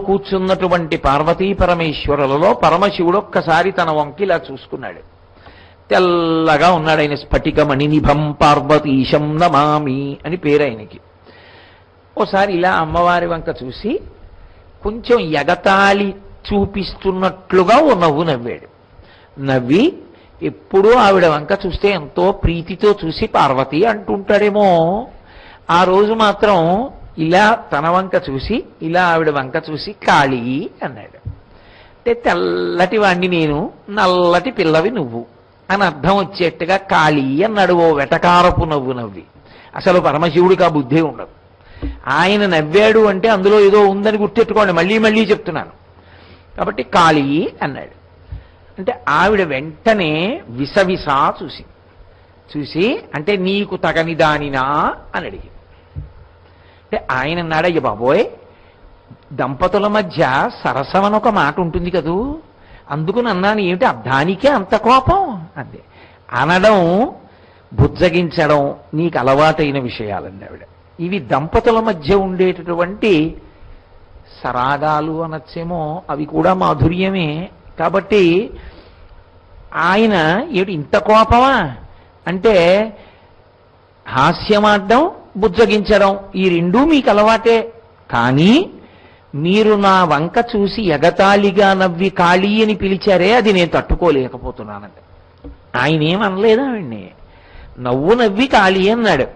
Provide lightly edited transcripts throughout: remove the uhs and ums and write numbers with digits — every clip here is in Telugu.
కూర్చున్నటువంటి పార్వతీ పరమేశ్వరులలో పరమశివుడు ఒక్కసారి తన వంకి ఇలా చూసుకున్నాడు. తెల్లగా ఉన్నాడు ఆయన. స్ఫటికమణి నిభం పార్వతీశం నమామి అని పేరు ఆయనకి. ఓసారి ఇలా అమ్మవారి వంక చూసి కొంచెం ఎగతాళి చూపిస్తున్నట్లుగా ఓ నవ్వు నవ్వాడు. నవ్వి ఎప్పుడూ ఆవిడ వంక చూస్తే ఎంతో ప్రీతితో చూసి పార్వతి అంటుంటాడేమో, ఆ రోజు మాత్రం ఇలా తన వంక చూసి ఇలా ఆవిడ వంక చూసి కాళీ అన్నాడు. అంటే తెల్లటి వాణ్ణి నేను, నల్లటి పిల్లవి నువ్వు అని అర్థం వచ్చేట్టుగా కాళీ అన్నాడు ఓ వెటకారపు నవ్వు నవ్వి. అసలు పరమశివుడికి ఆ బుద్ధి ఉండదు. ఆయన నవ్వాడు అంటే అందులో ఏదో ఉందని గుర్తెట్టుకోండి, మళ్ళీ మళ్ళీ చెప్తున్నాను. కాబట్టి కాళీ అన్నాడు. అంటే ఆవిడ వెంటనే విసవిసా చూసి అంటే నీకు తగని దానినా అని అడిగి. అంటే ఆయన అన్నాడు, అయ్య బాబోయ్, దంపతుల మధ్య సరసం అని ఒక మాట ఉంటుంది కదూ, అందుకుని అన్నాను, ఏమిటి దానికే అంత కోపం అంతే. అనడం బుజ్జగించడం నీకు అలవాటైన విషయాలండి ఆవిడ. ఇవి దంపతుల మధ్య ఉండేటటువంటి సరాగాలు అనొచ్చేమో, అవి కూడా మాధుర్యమే. కాబట్టి ఆయన ఏమిటి ఇంత కోపమా అంటే హాస్యమాడడం బుజ్జగించడం ఈ రెండూ మీకు అలవాటే. కానీ మీరు నా వంక చూసి ఎగతాళిగా నవ్వి కాళీ అని పిలిచారే, అది నేను తట్టుకోలేకపోతున్నానండి. ఆయన ఏమనలేదు ఆవిడ్ని, నవ్వు నవ్వి కాళీ అన్నాడు.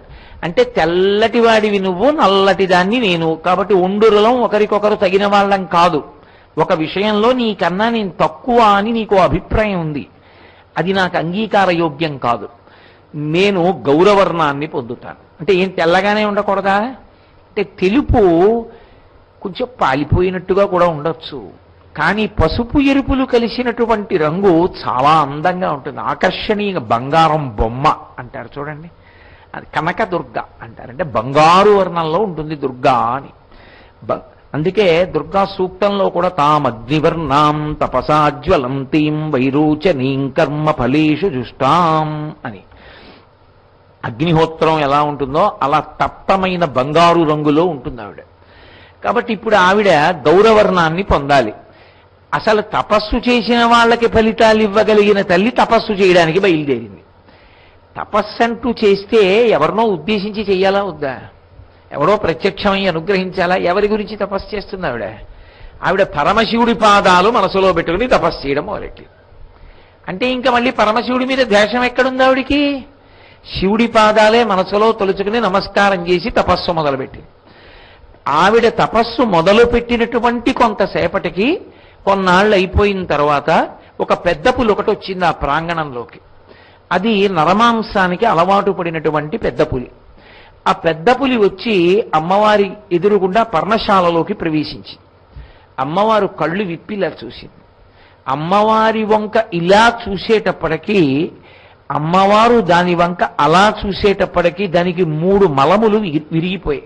అంటే తెల్లటి వాడివి నువ్వు, నల్లటి దాన్ని నేను, కాబట్టి ఒండురలం ఒకరికొకరు తగిన వాళ్ళం కాదు. ఒక విషయంలో నీకన్నా నేను తక్కువ అని నీకు అభిప్రాయం ఉంది, అది నాకు అంగీకార యోగ్యం కాదు. నేను గౌరవర్ణాన్ని పొందుతాను. అంటే ఏం తెల్లగానే ఉండకూడదా? అంటే తెలుపు కొంచెం పాలిపోయినట్టుగా కూడా ఉండొచ్చు, కానీ పసుపు ఎరుపులు కలిసినటువంటి రంగు చాలా అందంగా ఉంటుంది. ఆకర్షణీయంగా బంగారం బొమ్మ అంటారు చూడండి, అది కనక దుర్గ అంటారు. అంటే బంగారు వర్ణంలో ఉంటుంది దుర్గా అని. అందుకే దుర్గా సూక్తంలో కూడా తాం అగ్నివర్ణాం తపసాజ్వలంతీం వైరోచనీం కర్మ ఫలేషు జుష్టాం అని. అగ్నిహోత్రం ఎలా ఉంటుందో అలా తప్తమైన బంగారు రంగులో ఉంటుంది ఆవిడ. కాబట్టి ఇప్పుడు ఆవిడ గౌరవర్ణాన్ని పొందాలి. అసలు తపస్సు చేసిన వాళ్ళకి ఫలితాలు ఇవ్వగలిగిన తల్లి తపస్సు చేయడానికి బయలుదేరింది. తపస్సు అంటూ చేస్తే ఎవరినో ఉద్దేశించి చెయ్యాలా వద్దా? ఎవరో ప్రత్యక్షమై అనుగ్రహించాలా? ఎవరి గురించి తపస్సు చేస్తుంది ఆవిడ? ఆవిడ పరమశివుడి పాదాలు మనసులో పెట్టుకుని తపస్సు చేయడం మొదలెట్టి. అంటే ఇంకా మళ్ళీ పరమశివుడి మీద ద్వేషం ఎక్కడుంది ఆవిడికి? శివుడి పాదాలే మనసులో తొలుచుకుని నమస్కారం చేసి తపస్సు మొదలుపెట్టి. ఆవిడ తపస్సు మొదలుపెట్టినటువంటి కొంతసేపటికి కొన్నాళ్ళు అయిపోయిన తర్వాత ఒక పెద్ద పులి ఒకటి వచ్చింది ఆ ప్రాంగణంలోకి. అది నరమాంసానికి అలవాటు పడినటువంటి పెద్ద పులి. ఆ పెద్ద పులి వచ్చి అమ్మవారి ఎదురుగుండా పర్ణశాలలోకి ప్రవేశించి అమ్మవారు కళ్ళు విప్పిలా చూసింది. అమ్మవారి వంక ఇలా చూసేటప్పటికీ అమ్మవారు దాని వంక అలా చూసేటప్పటికీ దానికి 3 మలములు విరిగిపోయాయి.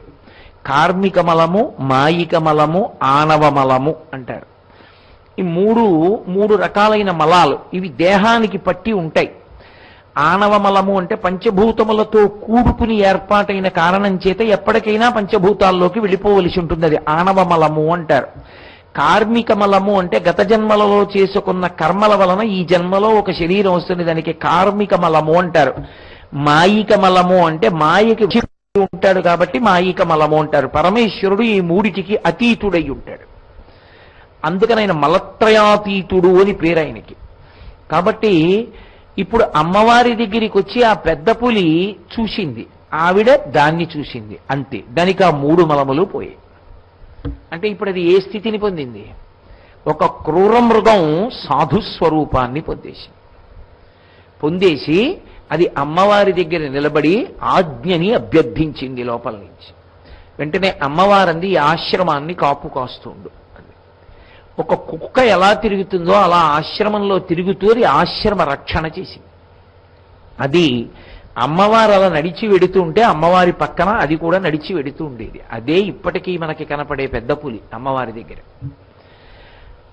కార్మిక మలము, మాయిక మలము, ఆనవ మలము అంటారు. ఈ మూడు రకాలైన మలాలు, ఇవి దేహానికి పట్టి ఉంటాయి. ఆనవ మలము అంటే పంచభూతములతో కూడుకుని ఏర్పాటైన కారణం చేత ఎప్పటికైనా పంచభూతాల్లోకి వెళ్ళిపోవలసి ఉంటుంది, అది ఆనవ మలము అంటారు. కార్మిక మలము అంటే గత జన్మలలో చేసుకున్న కర్మల వలన ఈ జన్మలో ఒక శరీరం వస్తుంది, దానికి కార్మిక మలము అంటారు. మాయిక మలము అంటే మాయకి ఉంటాడు కాబట్టి మాయిక మలము అంటారు. పరమేశ్వరుడు ఈ మూడిటికి అతీతుడై ఉంటాడు, అందుకని ఆయన మలత్రయాతీతుడు అని పేరు ఆయనకి. కాబట్టి ఇప్పుడు అమ్మవారి దగ్గరికి వచ్చి ఆ పెద్ద పులి చూసింది, ఆవిడ దాన్ని చూసింది, అంతే. దానికి ఆ 3 మలములు పోయాయి. అంటే ఇప్పుడు అది ఏ స్థితిని పొందింది? ఒక క్రూర మృగం సాధుస్వరూపాన్ని పొందేసి అది అమ్మవారి దగ్గర నిలబడి ఆజ్ఞని అభ్యర్థించింది లోపల నుంచి. వెంటనే అమ్మవారంది ఈ ఆశ్రమాన్ని కాపు కాస్తుండు. ఒక కుక్క ఎలా తిరుగుతుందో అలా ఆశ్రమంలో తిరుగుతూ ఆశ్రమ రక్షణ చేసింది. అది అమ్మవారు అలా నడిచి వెడుతుంటే అమ్మవారి పక్కన అది కూడా నడిచి వెడుతూ ఉండేది. అదే ఇప్పటికీ మనకి కనపడే పెద్ద పులి అమ్మవారి దగ్గర.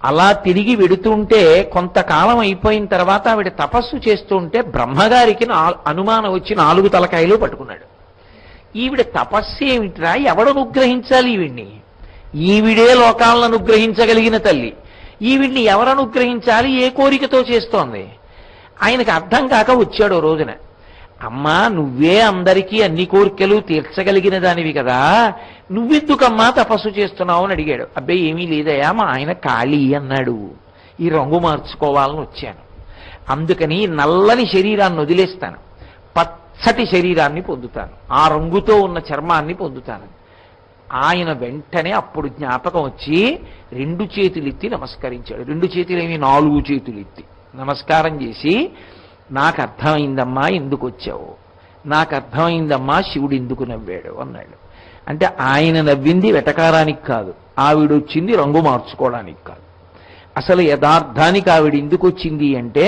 అలా తిరిగి వెడుతుంటే కొంతకాలం అయిపోయిన తర్వాత ఆవిడ తపస్సు చేస్తుంటే బ్రహ్మగారికి అనుమానం వచ్చి 4 తలకాయలు పట్టుకున్నాడు. ఈవిడ తపస్సు ఏమిట్రా, ఎవడు అనుగ్రహించాలి ఈవిడ్ని ఈవిడే లోకాలను అనుగ్రహించగలిగిన తల్లి. ఈవిడ్ని ఎవరు అనుగ్రహించాలి, ఏ కోరికతో చేస్తోంది? ఆయనకు అర్థం కాక వచ్చాడు ఓ రోజున. అమ్మా, నువ్వే అందరికీ అన్ని కోరికలు తీర్చగలిగిన దానివి కదా, నువ్వెందుకమ్మా తపస్సు చేస్తున్నావు అని అడిగాడు. అబ్బాయి ఏమీ లేదయా, మా ఆయన ఖాళీ అన్నాడు, ఈ రంగు మార్చుకోవాలని వచ్చాను, అందుకని నల్లని శరీరాన్ని వదిలేస్తాను, పచ్చటి శరీరాన్ని పొందుతాను, ఆ రంగుతో ఉన్న చర్మాన్ని పొందుతాను. ఆయన వెంటనే అప్పుడు జ్ఞాపకం వచ్చి 2 చేతులెత్తి నమస్కరించాడు. 2 చేతులేమి, 4 చేతులెత్తి నమస్కారం చేసి, నాకు అర్థమైందమ్మా ఎందుకు వచ్చావు, నాకు అర్థమైందమ్మా శివుడు ఎందుకు నవ్వాడు అన్నాడు. అంటే ఆయన నవ్వింది వెటకారానికి కాదు, ఆవిడొచ్చింది రంగు మార్చుకోవడానికి కాదు. అసలు యథార్థానికి ఆవిడ ఎందుకు వచ్చింది అంటే,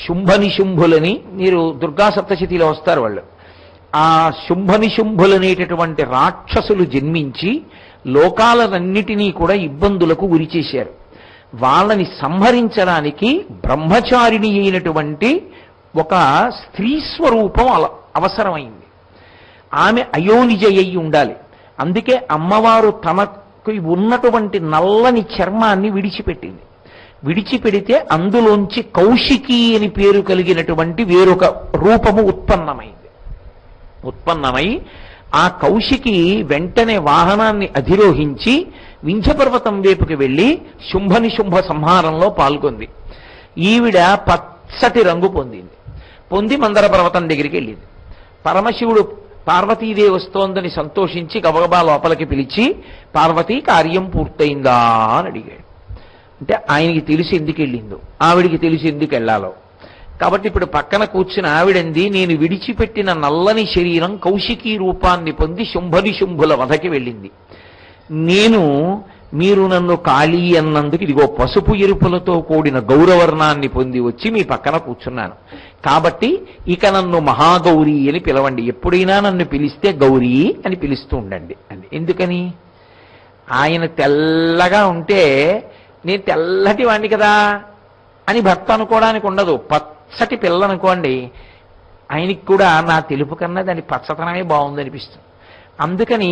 శుంభనిశుంభులని, మీరు దుర్గా సప్తశతిలో వస్తారు వాళ్ళు, ఆ శుంభనిశుంభులనేటటువంటి రాక్షసులు జన్మించి లోకాలన్నిటినీ కూడా ఇబ్బందులకు గురిచేశారు. వాళ్ళని సంహరించడానికి బ్రహ్మచారిణి అయినటువంటి ఒక స్త్రీ స్వరూపం అవసరమైంది. ఆమె అయోనిజ అయి ఉండాలి. అందుకే అమ్మవారు తనకు ఉన్నటువంటి నల్లని చర్మాన్ని విడిచిపెట్టింది. విడిచిపెడితే అందులోంచి కౌశికి అని పేరు కలిగినటువంటి వేరొక రూపము ఉత్పన్నమై ఆ కౌశికి వెంటనే వాహనాన్ని అధిరోహించి వింధ్యపర్వతం వైపుకి వెళ్లి శుంభనిశుంభ సంహారంలో పాల్గొంది. ఈవిడ పచ్చటి రంగు పొంది మందర పర్వతం దగ్గరికి వెళ్ళింది. పరమశివుడు పార్వతీదేవి వస్తోందని సంతోషించి గబగబా లోపలికి పిలిచి, పార్వతీ కార్యం పూర్తయిందా అని అడిగాడు. అంటే ఆయనకి తెలిసి ఎందుకు వెళ్ళిందో, ఆవిడికి తెలిసి ఎందుకు వెళ్ళాలో. కాబట్టి ఇప్పుడు పక్కన కూర్చుని ఆవిడంది, నేను విడిచిపెట్టిన నల్లని శరీరం కౌశికీ రూపాన్ని పొంది శుంభనిశుంభుల వధకి వెళ్ళింది. మీరు నన్ను ఖాళీ అన్నందుకు ఇదిగో పసుపు ఎరుపులతో కూడిన గౌరవర్ణాన్ని పొంది వచ్చి మీ పక్కన కూర్చున్నాను. కాబట్టి ఇక నన్ను మహాగౌరీ అని పిలవండి, ఎప్పుడైనా నన్ను పిలిస్తే గౌరీ అని పిలుస్తూ ఉండండి అండి. ఎందుకని? ఆయన తెల్లగా ఉంటే నేను తెల్లటి వాణ్ణి కదా అని భర్త అనుకోవడానికి ఉండదు. పచ్చటి పిల్ల అనుకోండి, ఆయనకి కూడా నా తెలుపు కన్నా దాని పచ్చతనమే బాగుందనిపిస్తుంది. అందుకని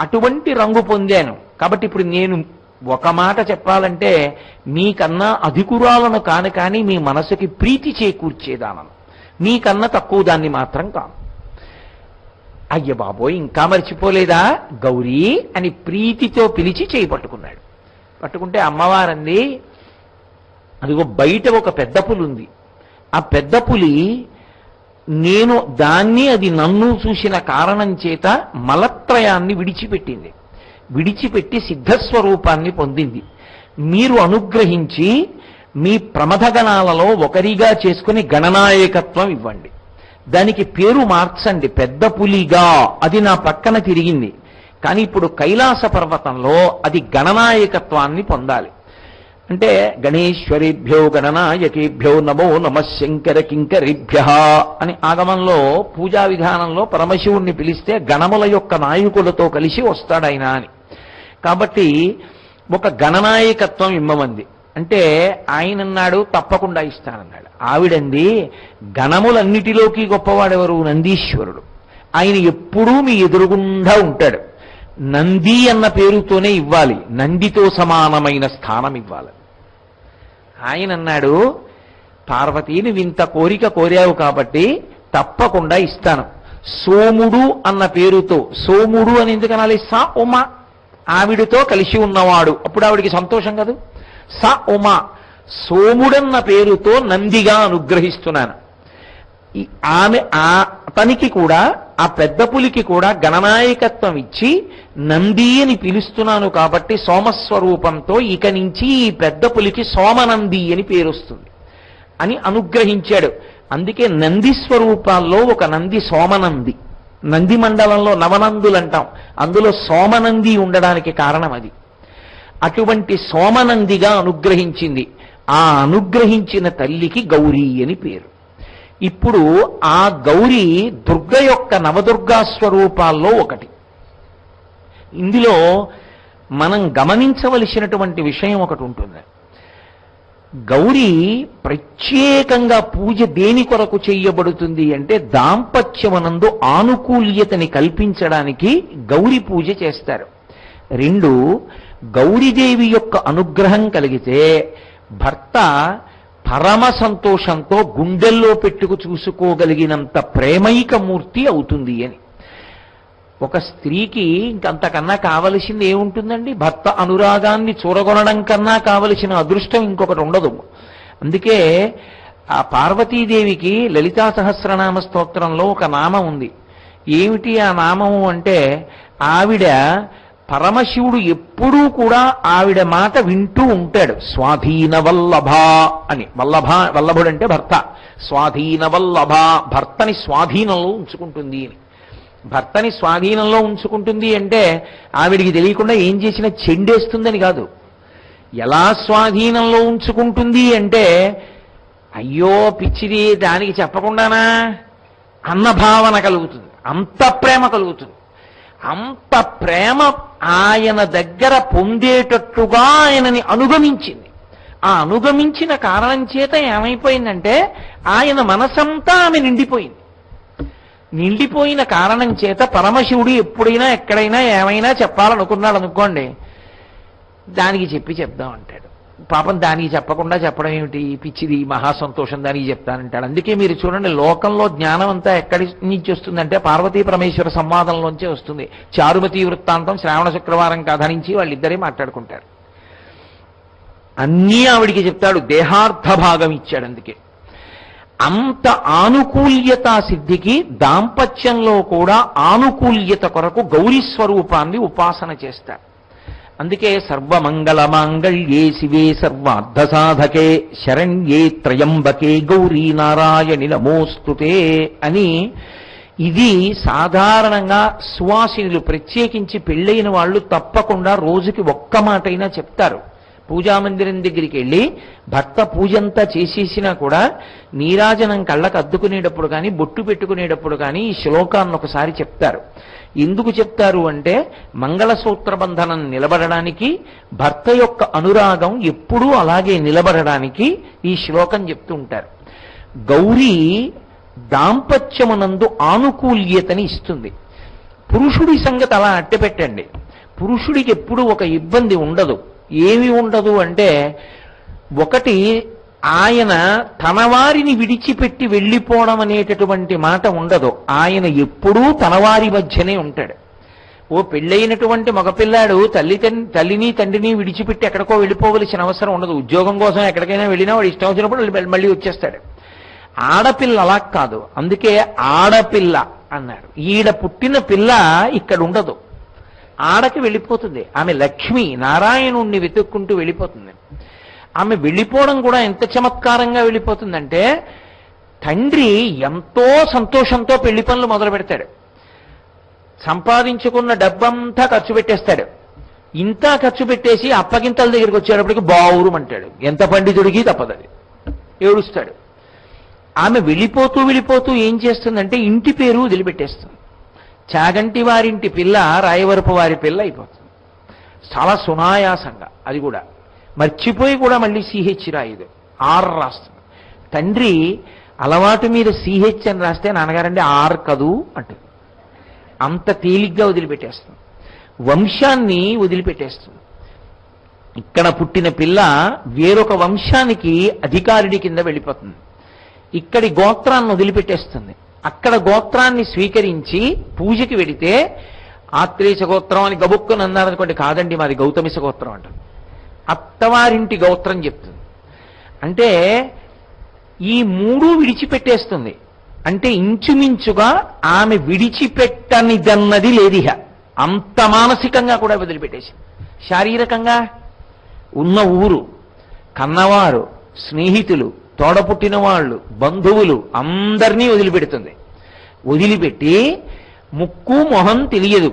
అటువంటి రంగు పొందాను. కాబట్టి ఇప్పుడు నేను ఒక మాట చెప్పాలంటే, మీకన్నా అధికురాలను కాను, కానీ మీ మనసుకి ప్రీతి చేకూర్చేదానను, మీకన్నా తక్కువ దాన్ని మాత్రం కాను. అయ్య బాబోయ్, ఇంకా మర్చిపోలేదా గౌరీ అని ప్రీతితో పిలిచి చేయి పట్టుకున్నాడు. పట్టుకుంటే అమ్మవారంది, అదిగో బయట ఒక పెద్ద పులి ఉంది, ఆ పెద్ద పులి నేను దాన్ని అది నన్ను చూసిన కారణం చేత మలత్రయాన్ని విడిచిపెట్టి సిద్ధస్వరూపాన్ని పొందింది. మీరు అనుగ్రహించి మీ ప్రమథగణాలలో ఒకరిగా చేసుకుని గణనాయకత్వం ఇవ్వండి, దానికి పేరు మార్చండి పెద్ద పులిగా. అది నా పక్కన తిరిగింది, కానీ ఇప్పుడు కైలాస పర్వతంలో అది గణనాయకత్వాన్ని పొందాలి. అంటే గణేశ్వరేభ్యో గణనాయకేభ్యో నమో నమః శంకర కింకరేభ్య అని ఆగమంలో పూజా విధానంలో పరమశివుణ్ణి పిలిస్తే గణముల యొక్క నాయకులతో కలిసి వస్తాడాయన అని. కాబట్టి ఒక గణనాయకత్వం ఇమ్మమంది. అంటే ఆయన అన్నాడు తప్పకుండా ఇస్తానన్నాడు. ఆవిడంది, గణములన్నిటిలోకి గొప్పవాడెవరు? నందీశ్వరుడు. ఆయన ఎప్పుడూ మీ ఎదురుగుండా ఉంటాడు. నంది అన్న పేరుతోనే ఇవ్వాలి, నందితో సమానమైన స్థానం ఇవ్వాలి. ఆయన అన్నాడు, పార్వతీని వింత కోరిక కోరావు కాబట్టి తప్పకుండా ఇస్తాను. సోముడు అన్న పేరుతో, సోముడు అని ఎందుకు అనాలి? సా ఉమా, ఆవిడతో కలిసి ఉన్నవాడు, అప్పుడు ఆవిడికి సంతోషం కాదు. సా ఉమా, సోముడన్న పేరుతో నందిగా అనుగ్రహిస్తున్నాను. ఆమె అతనికి కూడా, ఆ పెద్ద పులికి కూడా గణనాయకత్వం ఇచ్చి నంది అని పిలుస్తున్నాను కాబట్టి సోమస్వరూపంతో ఇక నుంచి ఈ పెద్ద పులికి సోమనంది అని పేరు వస్తుంది అని అనుగ్రహించాడు. అందుకే నంది స్వరూపాల్లో ఒక నంది సోమనంది. నంది మండలంలో నవనందులు అంటాం, అందులో సోమనంది ఉండడానికి కారణం అది. అటువంటి సోమనందిగా అనుగ్రహించింది. ఆ అనుగ్రహించిన తల్లికి గౌరీ అని పేరు. ఇప్పుడు ఆ గౌరీ దుర్గ యొక్క నవదుర్గా స్వరూపాల్లో ఒకటి. ఇందులో మనం గమనించవలసినటువంటి విషయం ఒకటి ఉంటుంది. గౌరీ ప్రత్యేకంగా పూజ దేని కొరకు చేయబడుతుంది అంటే, దాంపత్యమనందు ఆనుకూల్యతని కల్పించడానికి గౌరీ పూజ చేస్తారు. రెండు, గౌరీదేవి యొక్క అనుగ్రహం కలిగితే భర్త పరమ సంతోషంతో గుండెల్లో పెట్టుకు చూసుకోగలిగినంత ప్రేమైక మూర్తి అవుతుంది అని. ఒక స్త్రీకి ఇంకంతకన్నా కావలసింది ఏముంటుందండి? భర్త అనురాగాన్ని చూరగొనడం కన్నా కావలసిన అదృష్టం ఇంకొకటి ఉండదు. అందుకే ఆ పార్వతీదేవికి లలితా సహస్రనామ స్తోత్రంలో ఒక నామం ఉంది. ఏమిటి ఆ నామము అంటే, ఆవిడ పరమశివుడు ఎప్పుడూ కూడా ఆవిడ మాట వింటూ ఉంటాడు. స్వాధీన వల్లభ అని. వల్లభుడు అంటే భర్త. స్వాధీన వల్లభ, భర్తని స్వాధీనంలో ఉంచుకుంటుంది అని. భర్తని స్వాధీనంలో ఉంచుకుంటుంది అంటే ఆవిడికి తెలియకుండా ఏం చేసినా చెండేస్తుందని కాదు. ఎలా స్వాధీనంలో ఉంచుకుంటుంది అంటే, అయ్యో పిచ్చిది దానికి చెప్పకుండానా అన్న భావన కలుగుతుంది. అంత ప్రేమ కలుగుతుంది. అంత ప్రేమ ఆయన దగ్గర పొందేటట్టుగా ఆయనని అనుగమించింది. ఆ అనుగమించిన కారణం చేత ఏమైపోయిందంటే ఆయన మనసంతా ఆమె నిండిపోయింది. నిండిపోయిన కారణం చేత పరమశివుడు ఎప్పుడైనా ఎక్కడైనా ఏమైనా చెప్పాలనుకున్నాడు అనుకోండి, దానికి చెప్దాం అంటాడు. పాపం దానికి చెప్పకుండా చెప్పడం ఏమిటి, పిచ్చిది, మహాసంతోషం దానికి చెప్తానంటాడు. అందుకే మీరు చూడండి, లోకంలో జ్ఞానం అంతా ఎక్కడి నుంచి వస్తుందంటే పార్వతీ పరమేశ్వర సంవాదంలోంచే వస్తుంది. చారుమతి వృత్తాంతం శ్రావణ శుక్రవారం కథ నుంచి వాళ్ళిద్దరే మాట్లాడుకుంటారు. అన్నీ ఆవిడికి చెప్తాడు, దేహార్థ భాగం ఇచ్చాడు. అందుకే అంత ఆనుకూల్యతా సిద్ధికి దాంపత్యంలో కూడా ఆనుకూల్యత కొరకు గౌరీ స్వరూపాన్ని ఉపాసన చేస్తారు. అందుకే సర్వమంగళ మాంగళ్యే శివే సర్వార్థ సాధకే శరణ్యే త్రయంబకే గౌరీ నారాయణి నమోస్తుతే అని. ఇది సాధారణంగా సువాసినులు, ప్రత్యేకించి పెళ్ళైన వాళ్ళు తప్పకుండా రోజుకి ఒక్క మాటైనా చెప్తారు. పూజామందిరం దగ్గరికి వెళ్ళి భర్త పూజంతా చేసేసినా కూడా నీరాజనం కళ్ళకు అద్దుకునేటప్పుడు కానీ బొట్టు పెట్టుకునేటప్పుడు కానీ ఈ శ్లోకాన్ని ఒకసారి చెప్తారు. ఎందుకు చెప్తారు అంటే, మంగళసూత్ర బంధనం నిలబడడానికి, భర్త యొక్క అనురాగం ఎప్పుడూ అలాగే నిలబడడానికి ఈ శ్లోకం చెప్తూ ఉంటారు. గౌరీ దాంపత్యమునందు ఆనుకూల్యతని ఇస్తుంది. పురుషుడి సంగతి అలా అట్టపెట్టండి. పురుషుడికి ఎప్పుడు ఒక ఇబ్బంది ఉండదు. ఏమి ఉండదు అంటే, ఒకటి, ఆయన తన వారిని విడిచిపెట్టి వెళ్ళిపోవడం అనేటటువంటి మాట ఉండదు. ఆయన ఎప్పుడూ తనవారి మధ్యనే ఉంటాడు. ఓ పెళ్ళైనటువంటి మగపిల్లాడు తల్లిని తండ్రిని విడిచిపెట్టి ఎక్కడికో వెళ్ళిపోవలసిన అవసరం ఉండదు. ఉద్యోగం కోసం ఎక్కడికైనా వెళ్ళినా వాడు ఇష్టం వచ్చినప్పుడు మళ్ళీ వచ్చేస్తాడు. ఆడపిల్ల అలా కాదు. అందుకే ఆడపిల్ల అన్నారు. ఈడ పుట్టిన పిల్ల ఇక్కడ ఉండదు, ఆడకి వెళ్ళిపోతుంది. ఆమె లక్ష్మి, నారాయణుణ్ణి వెతుక్కుంటూ వెళ్ళిపోతుంది. ఆమె వెళ్ళిపోవడం కూడా ఎంత చమత్కారంగా వెళ్ళిపోతుందంటే, తండ్రి ఎంతో సంతోషంతో పెళ్లి పనులు మొదలు పెడతాడు. సంపాదించుకున్న డబ్బంతా ఖర్చు పెట్టేస్తాడు. ఇంత ఖర్చు పెట్టేసి అప్పగింతల దగ్గరికి వచ్చేటప్పటికి బావురుమంటాడు. ఎంత పండితుడికి తప్పదది, ఏడుస్తాడు. ఆమె వెళ్ళిపోతూ ఏం చేస్తుందంటే ఇంటి పేరు వదిలిపెట్టేస్తుంది. చాగంటి వారింటి పిల్ల రాయవరపు వారి పిల్ల అయిపోతుంది చాలా సునాయాసంగా. అది కూడా మర్చిపోయి కూడా మళ్ళీ సిహెచ్ రాయదు, ఆర్ రాస్తుంది. తండ్రి అలవాటు మీద సిహెచ్ అని రాస్తే నాన్నగారండి ఆర్ కదూ అంటుంది. అంత తేలిగ్గా వదిలిపెట్టేస్తుంది. వంశాన్ని వదిలిపెట్టేస్తుంది. ఇక్కడ పుట్టిన పిల్ల వేరొక వంశానికి అధికారిని కింద వెళ్ళిపోతుంది. ఇక్కడి గోత్రాన్ని వదిలిపెట్టేస్తుంది. అక్కడ గోత్రాన్ని స్వీకరించి పూజకి వెడితే ఆత్రేయ గోత్రం అని గబుక్కుని అన్నారనుకోండి, కాదండి మాది గౌతమిస గోత్రం అంటారు. అత్తవారింటి గోత్రం చెప్తుంది. అంటే ఈ మూడు విడిచిపెట్టేస్తుంది. అంటే ఇంచుమించుగా ఆమె విడిచిపెట్టనిదన్నది లేదిహ. అంత మానసికంగా కూడా వదిలిపెట్టేసింది. శారీరకంగా ఉన్న ఊరు, కన్నవారు, స్నేహితులు, తోడపుట్టిన వాళ్ళు, బంధువులు అందరినీ వదిలిపెడుతుంది. వదిలిపెట్టి ముక్కు మొహం తెలియదు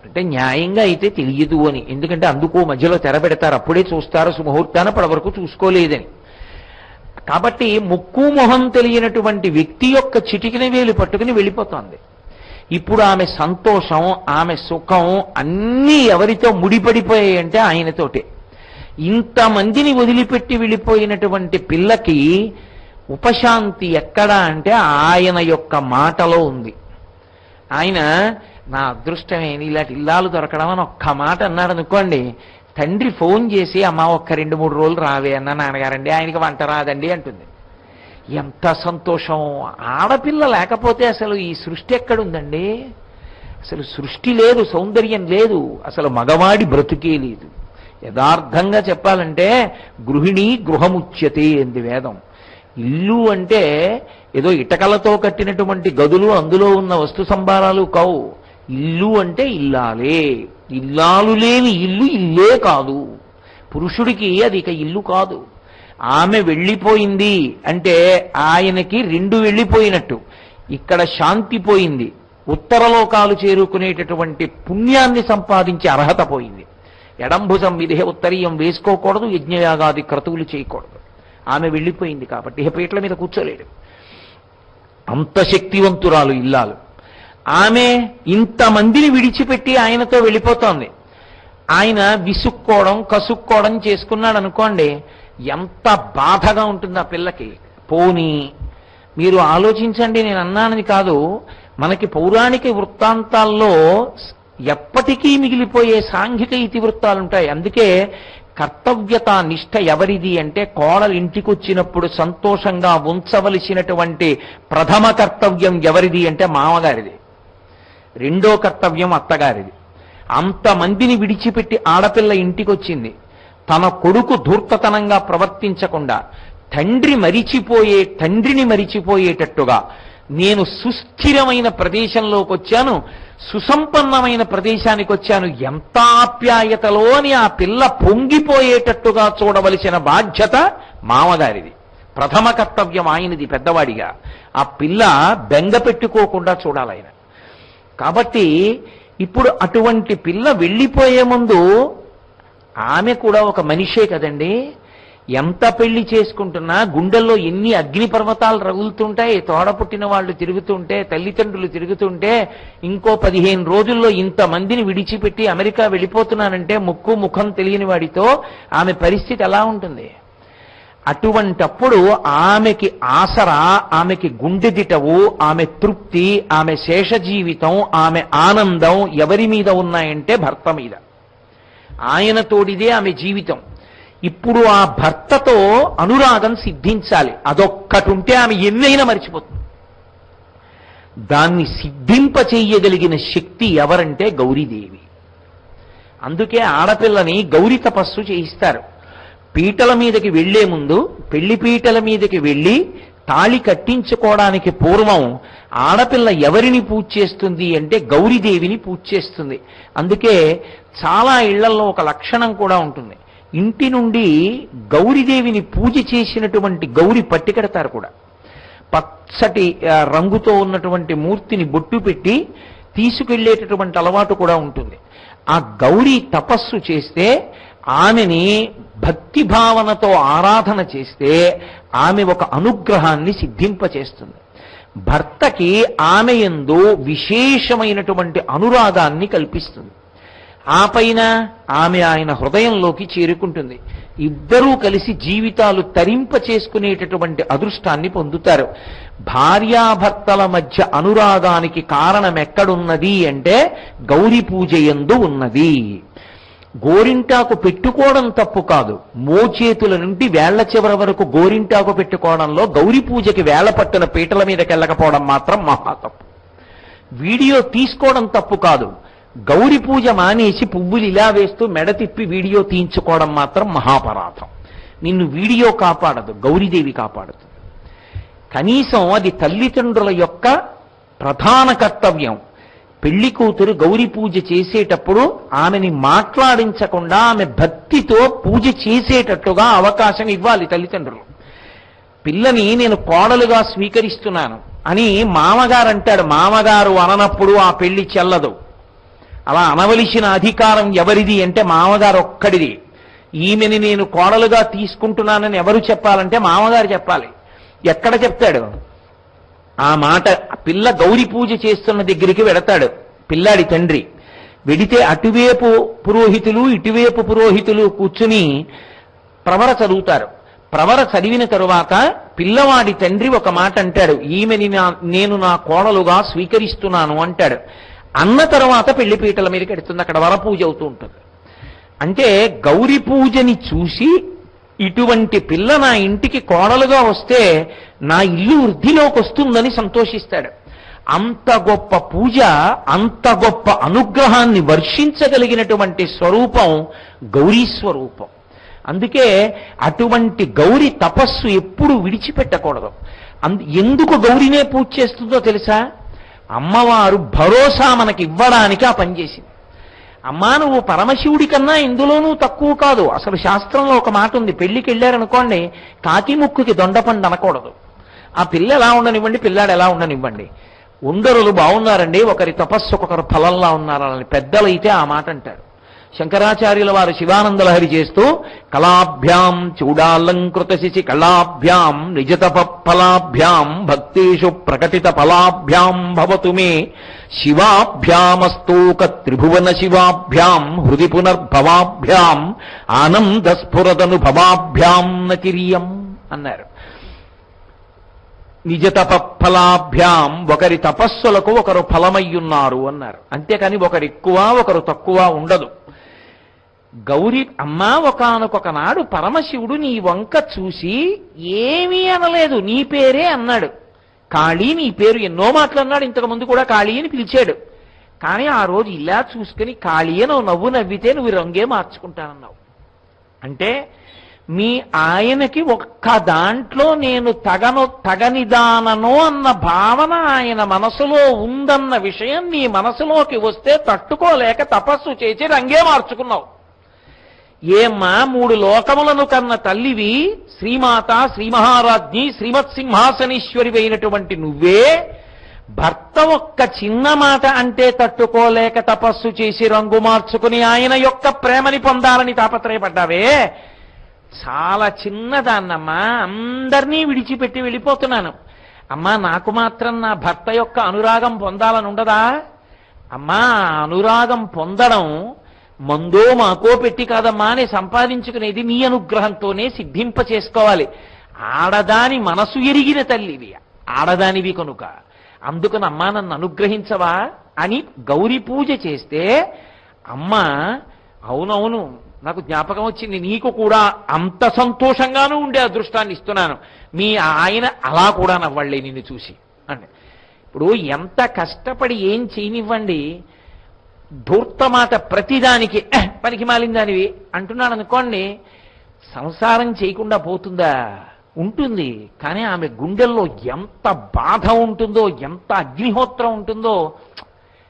అంటే న్యాయంగా అయితే తెలియదు అని. ఎందుకంటే అందుకు మధ్యలో తెర పెడతారు, అప్పుడే చూస్తారు, సుముహూర్తాన పడ వరకు చూసుకోలేదని. కాబట్టి ముక్కు మొహం తెలియనటువంటి వ్యక్తి యొక్క చిటికిన వేలు పట్టుకుని వెళ్ళిపోతోంది. ఇప్పుడు ఆమె సంతోషం, ఆమె సుఖం అన్నీ ఎవరితో ముడిపడిపోయాయంటే ఆయనతోటే. ఇంతమందిని వదిలిపెట్టి వెళ్ళిపోయినటువంటి పిల్లకి ఉపశాంతి ఎక్కడా అంటే ఆయన యొక్క మాటలో ఉంది. ఆయన నా అదృష్టమే ఇలాంటి ఇల్లాలు దొరకడం అని ఒక్క మాట అన్నాడు అనుకోండి, తండ్రి ఫోన్ చేసి అమ్మ ఒక్క 2-3 రోజులు రావే అన్న, నాన్నగారండి ఆయనకి వంట రాదండి అంటుంది. ఎంత సంతోషం! ఆడపిల్ల లేకపోతే అసలు ఈ సృష్టి ఎక్కడుందండి? అసలు సృష్టి లేదు, సౌందర్యం లేదు, అసలు మగవాడి బ్రతుకే లేదు. యథార్థంగా చెప్పాలంటే గృహిణి గృహముచ్యతే అంది వేదం. ఇల్లు అంటే ఏదో ఇటకలతో కట్టినటువంటి గదులు, అందులో ఉన్న వస్తు సంభారాలు కావు. ఇల్లు అంటే ఇల్లాలే. ఇల్లాలు లేని ఇల్లు ఇల్లే కాదు. పురుషుడికి అది ఇక ఇల్లు కాదు. ఆమె వెళ్ళిపోయింది అంటే ఆయనకి 2 వెళ్ళిపోయినట్టు. ఇక్కడ శాంతి పోయింది, ఉత్తరలోకాలు చేరుకునేటటువంటి పుణ్యాన్ని సంపాదించే అర్హత పోయింది. ఎడంభుజం విధే ఉత్తరీయం వేసుకోకూడదు, యజ్ఞయాగాది క్రతువులు చేయకూడదు. ఆమె వెళ్ళిపోయింది కాబట్టి ఇహ పీటల మీద కూర్చోలేడు. అంత శక్తివంతురాలు ఇల్లాలు. ఆమె ఇంతమందిని విడిచిపెట్టి ఆయనతో వెళ్ళిపోతోంది. ఆయన విసుక్కోవడం కసుక్కోవడం చేసుకున్నాడు అనుకోండి, ఎంత బాధగా ఉంటుంది ఆ పిల్లకి. పోనీ మీరు ఆలోచించండి, నేను అన్నానని కాదు, మనకి పౌరాణిక వృత్తాంతాల్లో ఎప్పటికీ మిగిలిపోయే సాంఘిక ఇతివృత్తాలు ఉంటాయి. అందుకే కర్తవ్యత నిష్ఠ ఎవరిది అంటే, కోడలు ఇంటికి వచ్చినప్పుడు సంతోషంగా ఉంచవలసినటువంటి ప్రథమ కర్తవ్యం ఎవరిది అంటే మామగారిది, రెండో కర్తవ్యం అత్తగారిది. అంతమందిని విడిచిపెట్టి ఆడపిల్ల ఇంటికి వచ్చింది. తన కొడుకు ధూర్తతనంగా ప్రవర్తించకుండా తండ్రిని మరిచిపోయేటట్టుగా, నేను సుస్థిరమైన ప్రదేశంలోకి వచ్చాను, సుసంపన్నమైన ప్రదేశానికి వచ్చాను, ఎంత ఆప్యాయతలో అని ఆ పిల్ల పొంగిపోయేటట్టుగా చూడవలసిన బాధ్యత మామగారిది. ప్రథమ కర్తవ్యం ఆయనది పెద్దవాడిగా. ఆ పిల్ల బెంగ పెట్టుకోకుండా చూడాలి ఆయన. కాబట్టి ఇప్పుడు అటువంటి పిల్ల వెళ్ళిపోయే ముందు ఆమె కూడా ఒక మనిషే కదండి. ఎంత పెళ్లి చేసుకుంటున్నా గుండెల్లో ఎన్ని అగ్నిపర్వతాలు రగులుతుంటాయి. తోడ పుట్టిన వాళ్ళు తిరుగుతుంటే, తల్లిదండ్రులు తిరుగుతుంటే, ఇంకో 15 రోజుల్లో ఇంతమందిని విడిచిపెట్టి అమెరికా వెళ్ళిపోతున్నానంటే ముక్కు ముఖం తెలియని వాడితో ఆమె పరిస్థితి ఎలా ఉంటుంది? అటువంటప్పుడు ఆమెకి ఆసరా, ఆమెకి గుండెదిటవు, ఆమె తృప్తి, ఆమె శేష జీవితం, ఆమె ఆనందం ఎవరి మీద ఉన్నాయంటే భర్త మీద. ఆయన తోడిదే ఆమె జీవితం. ఇప్పుడు ఆ భర్తతో అనురాగం సిద్ధించాలి. అదొక్కటి ఉంటే ఆమె ఎన్నైనా మర్చిపోతుంది. దాన్ని సిద్ధింపచేయగలిగిన శక్తి ఎవరంటే గౌరీదేవి. అందుకే ఆడపిల్లని గౌరీ తపస్సు చేయిస్తారు. పీటల మీదకి వెళ్లే ముందు, పెళ్లి పీటల మీదకి వెళ్ళి తాళి కట్టించుకోవడానికి పూర్వం ఆడపిల్ల ఎవరిని పూజ చేస్తుంది అంటే గౌరీదేవిని పూజ చేస్తుంది. అందుకే చాలా ఇళ్లలో ఒక లక్షణం కూడా ఉంటుంది. ఇంటి నుండి గౌరీదేవిని పూజ చేసినటువంటి గౌరి పట్టికెడతారు కూడా. పచ్చటి రంగుతో ఉన్నటువంటి మూర్తిని బొట్టు పెట్టి తీసుకెళ్లేటటువంటి అలవాటు కూడా ఉంటుంది. ఆ గౌరీ తపస్సు చేస్తే, ఆమెని భక్తి భావనతో ఆరాధన చేస్తే ఆమె ఒక అనుగ్రహాన్ని సిద్ధింపచేస్తుంది. భర్తకి ఆమె యందు విశేషమైనటువంటి అనురాగాన్ని కల్పిస్తుంది. ఆ పైన ఆమె ఆయన హృదయంలోకి చేరుకుంటుంది. ఇద్దరూ కలిసి జీవితాలు తరింప చేసుకునేటటువంటి అదృష్టాన్ని పొందుతారు. భార్యాభర్తల మధ్య అనురాగానికి కారణం ఎక్కడున్నది అంటే గౌరీ పూజ యందు ఉన్నది. గోరింటాకు పెట్టుకోవడం తప్పు కాదు. మోచేతుల నుండి వేళ్ల చివర వరకు గోరింటాకు పెట్టుకోవడంలో గౌరీ పూజకి వేళ్ల పట్టున పీటల మీదకి వెళ్ళకపోవడం మాత్రం మహా తప్పు. వీడియో తీసుకోవడం తప్పు కాదు. గౌరీ పూజ మానేసి పువ్వులు ఇలా వేస్తూ మెడ తిప్పి వీడియో తీయించుకోవడం మాత్రం మహాపరాధం. నిన్ను వీడియో కాపాడదు, గౌరీదేవి కాపాడుతుంది. కనీసం అది తల్లిదండ్రుల యొక్క ప్రధాన కర్తవ్యం. పెళ్లి కూతురు గౌరీ పూజ చేసేటప్పుడు ఆమెని మాట్లాడించకుండా ఆమె భక్తితో పూజ చేసేటట్టుగా అవకాశం ఇవ్వాలి తల్లిదండ్రులు. పిల్లని నేను కోడలుగా స్వీకరిస్తున్నాను అని మామగారు అంటాడు. మామగారు అననప్పుడు ఆ పెళ్లి చెల్లదు. అలా అనవలసిన అధికారం ఎవరిది అంటే మామగారు ఒక్కడిది. ఈమెని నేను కోడలుగా తీసుకుంటున్నానని ఎవరు చెప్పాలంటే మామగారు చెప్పాలి. ఎక్కడ చెప్తాడు ఆ మాట? పిల్ల గౌరీ పూజ చేస్తున్న దగ్గరికి వెడతాడు పిల్లాడి తండ్రి. వెడితే అటువైపు పురోహితులు ఇటువైపు పురోహితులు కూర్చుని ప్రవర చదువుతారు. ప్రవర చదివిన తరువాత పిల్లవాడి తండ్రి ఒక మాట అంటాడు, ఈమెని నేను నా కోడలుగా స్వీకరిస్తున్నాను అంటాడు. అన్న తర్వాత పెళ్లిపీటల మీదకి ఎడుతుంది, అక్కడ వరపూజ అవుతూ ఉంటుంది. అంటే గౌరీ పూజని చూసి ఇటువంటి పిల్ల నా ఇంటికి కోడలుగా వస్తే నా ఇల్లు వృద్ధిలోకి వస్తుందని సంతోషిస్తాడు. అంత గొప్ప పూజ, అంత గొప్ప అనుగ్రహాన్ని వర్షించగలిగినటువంటి స్వరూపం గౌరీ స్వరూపం. అందుకే అటువంటి గౌరీ తపస్సు ఎప్పుడు విడిచిపెట్టకూడదు. ఎందుకు గౌరీనే పూజ చేస్తుందో తెలుసా? అమ్మవారు భరోసా మనకి ఇవ్వడానికి ఆ పని చేసింది. అమ్మా, నువ్వు పరమశివుడి కన్నా ఇందులోనూ తక్కువ కాదు. అసలు శాస్త్రంలో ఒక మాట ఉంది, పెళ్లికి వెళ్ళారనుకోండి కాకి ముక్కుకి దొండపండు అనకూడదు. ఆ పిల్ల ఎలా ఉండనివ్వండి, పిల్లాడు ఎలా ఉండనివ్వండి, ఉండరులు బాగున్నారండి, ఒకరి తపస్సు ఒకరు ఫలంలా ఉన్నారని పెద్దలైతే ఆ మాట అంటారు. శంకరాచార్యుల వారు శివానందలహరి చేస్తూ కళాభ్యాం చూడాలంకృత శిశి కళాభ్యాం నిజతప ఫలాభ్యాం భక్తేషు ప్రకటిత ఫలాభ్యాం భవతు మే శివాభ్యామస్తోక త్రిభువన శివాభ్యాం హృది పునర్భవాభ్యాం ఆనందస్ఫురదనుభవాభ్యాం నకిరియం అన్నారు. నిజతప ఫలాభ్యాం, ఒకరి తపస్సులకు ఒకరు ఫలమయ్యున్నారు అన్నారు. అంతేకాని ఒకరు ఎక్కువ ఒకరు తక్కువ ఉండదు. గౌరీ అమ్మ ఒకానొక నాడు పరమశివుడు నీ వంక చూసి ఏమీ అనలేదు, నీ పేరే అన్నాడు. కాళీ నీ పేరు ఎన్నో మాటలు అన్నాడు, ఇంతకు ముందు కూడా కాళీ అని పిలిచాడు. కానీ ఆ రోజు ఇలా చూసుకుని కాళీ అని నవ్వు నవ్వితే నువ్వు రంగే మార్చుకుంటానన్నావు. అంటే మీ ఆయనకి ఒక్క దాంట్లో నేను తగనిదానను అన్న భావన ఆయన మనసులో ఉందన్న విషయం నీ మనసులోకి వస్తే తట్టుకోలేక తపస్సు చేసి రంగే మార్చుకున్నావు. ఏమ్మా, 3 లోకములను కన్న తల్లివి, శ్రీమాత, శ్రీమహారాజ్ఞి, శ్రీమత్ సింహాసనేశ్వరి అయినటువంటి నువ్వే భర్త ఒక్క చిన్న మాట అంటే తట్టుకోలేక తపస్సు చేసి రంగు మార్చుకుని ఆయన యొక్క ప్రేమని పొందాలని తాపత్రయపడ్డావే. చాలా చిన్నదాన్నమ్మా, అందరినీ విడిచిపెట్టి వెళ్ళిపోతున్నాను. అమ్మా, నాకు మాత్రం నా భర్త యొక్క అనురాగం పొందాలని ఉండదా? అమ్మా, అనురాగం పొందడం మందో మాకో పెట్టి కాదమ్మా, నేను సంపాదించుకునేది నీ అనుగ్రహంతోనే సిద్ధింప చేసుకోవాలి. ఆడదాని మనసు ఎరిగిన తల్లివి, ఆడదానివి కనుక అందుకని అమ్మా నన్ను అనుగ్రహించవా అని గౌరీ పూజ చేస్తే అమ్మ అవునవును నాకు జ్ఞాపకం వచ్చింది, నీకు కూడా అంత సంతోషంగానూ ఉండే అదృష్టాన్ని ఇస్తున్నాను, మీ ఆయన అలా కూడా నవ్వళ్ళే నిన్ను చూసి అంటే. ఇప్పుడు ఎంత కష్టపడి ఏం చేయనివ్వండి, ధూర్తమాట ప్రతిదానికి పనికి మాలిందానివి అంటున్నాడు అనుకోండి, సంసారం చేయకుండా పోతుందా? ఉంటుంది. కానీ ఆమె గుండెల్లో ఎంత బాధ ఉంటుందో, ఎంత అగ్నిహోత్రం ఉంటుందో.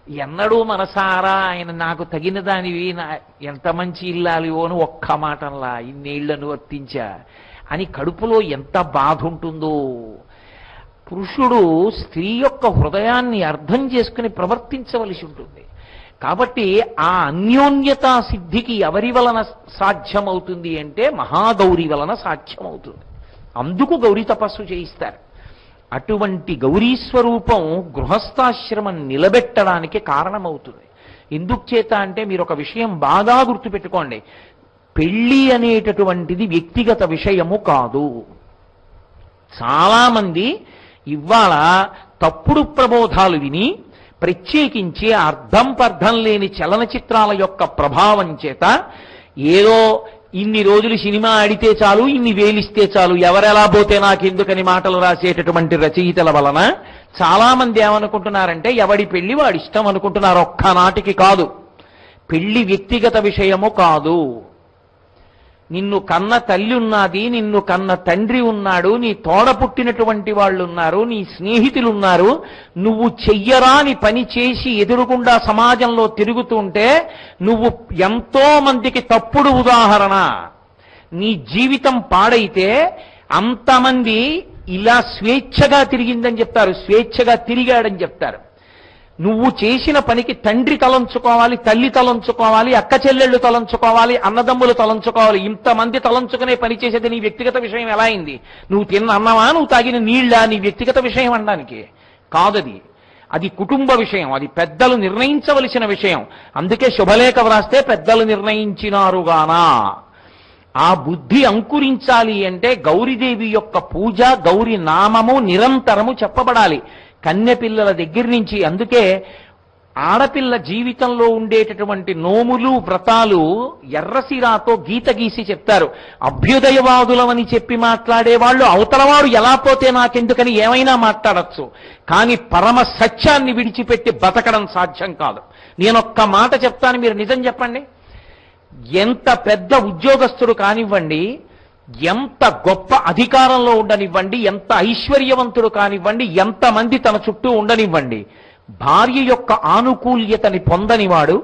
ఎన్నడూ మనసారా ఆయన నాకు తగిన దానివి, ఎంత మంచి ఇల్లాలివో అని ఒక్క మాటంలా ఇన్నేళ్లను వర్తించా అని కడుపులో ఎంత బాధ ఉంటుందో. పురుషుడు స్త్రీ యొక్క హృదయాన్ని అర్థం చేసుకుని ప్రవర్తించవలసి ఉంటుంది. కాబట్టి ఆ అన్యోన్యతా సిద్ధికి ఎవరి వలన సాధ్యమవుతుంది అంటే మహాగౌరి వలన సాధ్యమవుతుంది. అందుకు గౌరీ తపస్సు చేయిస్తారు. అటువంటి గౌరీ స్వరూపం గృహస్థాశ్రమం నిలబెట్టడానికి కారణమవుతుంది. ఎందుకు చేత అంటే మీరు ఒక విషయం బాగా గుర్తుపెట్టుకోండి, పెళ్లి అనేటటువంటిది వ్యక్తిగత విషయము కాదు. చాలా మంది ఇవాళ తప్పుడు ప్రబోధాలు విని ప్రత్యేకించి అర్థం పర్థం లేని చలనచిత్రాల యొక్క ప్రభావం చేత ఏదో ఇన్ని రోజులు సినిమా ఆడితే చాలు, ఇన్ని వేలిస్తే చాలు, ఎవరెలా పోతే నాకెందుకని మాటలు రాసేటటువంటి రచయితల వలన చాలా మంది ఏమనుకుంటున్నారంటే ఎవడి పెళ్లి వాడి ఇష్టం అనుకుంటున్నారు. ఒక్కనాటికి కాదు. పెళ్లి వ్యక్తిగత విషయము కాదు. నిన్ను కన్న తల్లి ఉన్నది, నిన్ను కన్న తండ్రి ఉన్నాడు, నీ తోడ పుట్టినటువంటి వాళ్ళు ఉన్నారు, నీ స్నేహితులు ఉన్నారు. నువ్వు చెయ్యరాని పని చేసి ఎదురుగుండా సమాజంలో తిరుగుతుంటే నువ్వు ఎంతో మందికి తప్పుడు ఉదాహరణ. నీ జీవితం పాడైతే అంతమంది ఇలా స్వేచ్ఛగా తిరిగిందని చెప్తారు, స్వేచ్ఛగా తిరిగాడని చెప్తారు. నువ్వు చేసిన పనికి తండ్రి తలంచుకోవాలి, తల్లి తలంచుకోవాలి, అక్క చెల్లెళ్ళు తలంచుకోవాలి, అన్నదమ్ములు తలంచుకోవాలి. ఇంతమంది తలంచుకునే పని చేసేది నీ వ్యక్తిగత విషయం ఎలా అయింది? నువ్వు తిన్న అన్నమా, నువ్వు తాగిన నీళ్ళ నీ వ్యక్తిగత విషయం అనడానికి కాదది. అది కుటుంబ విషయం, అది పెద్దలు నిర్ణయించవలసిన విషయం. అందుకే శుభలేఖ వ్రాస్తే పెద్దలు నిర్ణయించినారుగానా. ఆ బుద్ధి అంకురించాలి అంటే గౌరీదేవి యొక్క పూజ, గౌరీ నామము నిరంతరము చెప్పబడాలి కన్నె పిల్లల దగ్గర నుంచి. అందుకే ఆడపిల్ల జీవితంలో ఉండేటటువంటి నోములు వ్రతాలు ఎర్రసిరాతో గీత గీసి చెప్తారు. అభ్యుదయవాదులమని చెప్పి మాట్లాడేవాళ్ళు అవతలవాడు ఎలా పోతే నాకెందుకని ఏమైనా మాట్లాడచ్చు, కానీ పరమ సత్యాన్ని విడిచిపెట్టి బతకడం సాధ్యం కాదు. నేనొక్క మాట చెప్తాను, మీరు నిజం చెప్పండి. ఎంత పెద్ద ఉద్యోగస్తుడు కానివ్వండి, ఎంత గొప్ప అధికారంలో ఉండనివ్వండి, ఎంత ఐశ్వర్యవంతుడు కానివ్వండి, ఎంతమంది తన చుట్టూ ఉండనివ్వండి, భార్య యొక్క ఆనుకూల్యతని పొందనివాడు,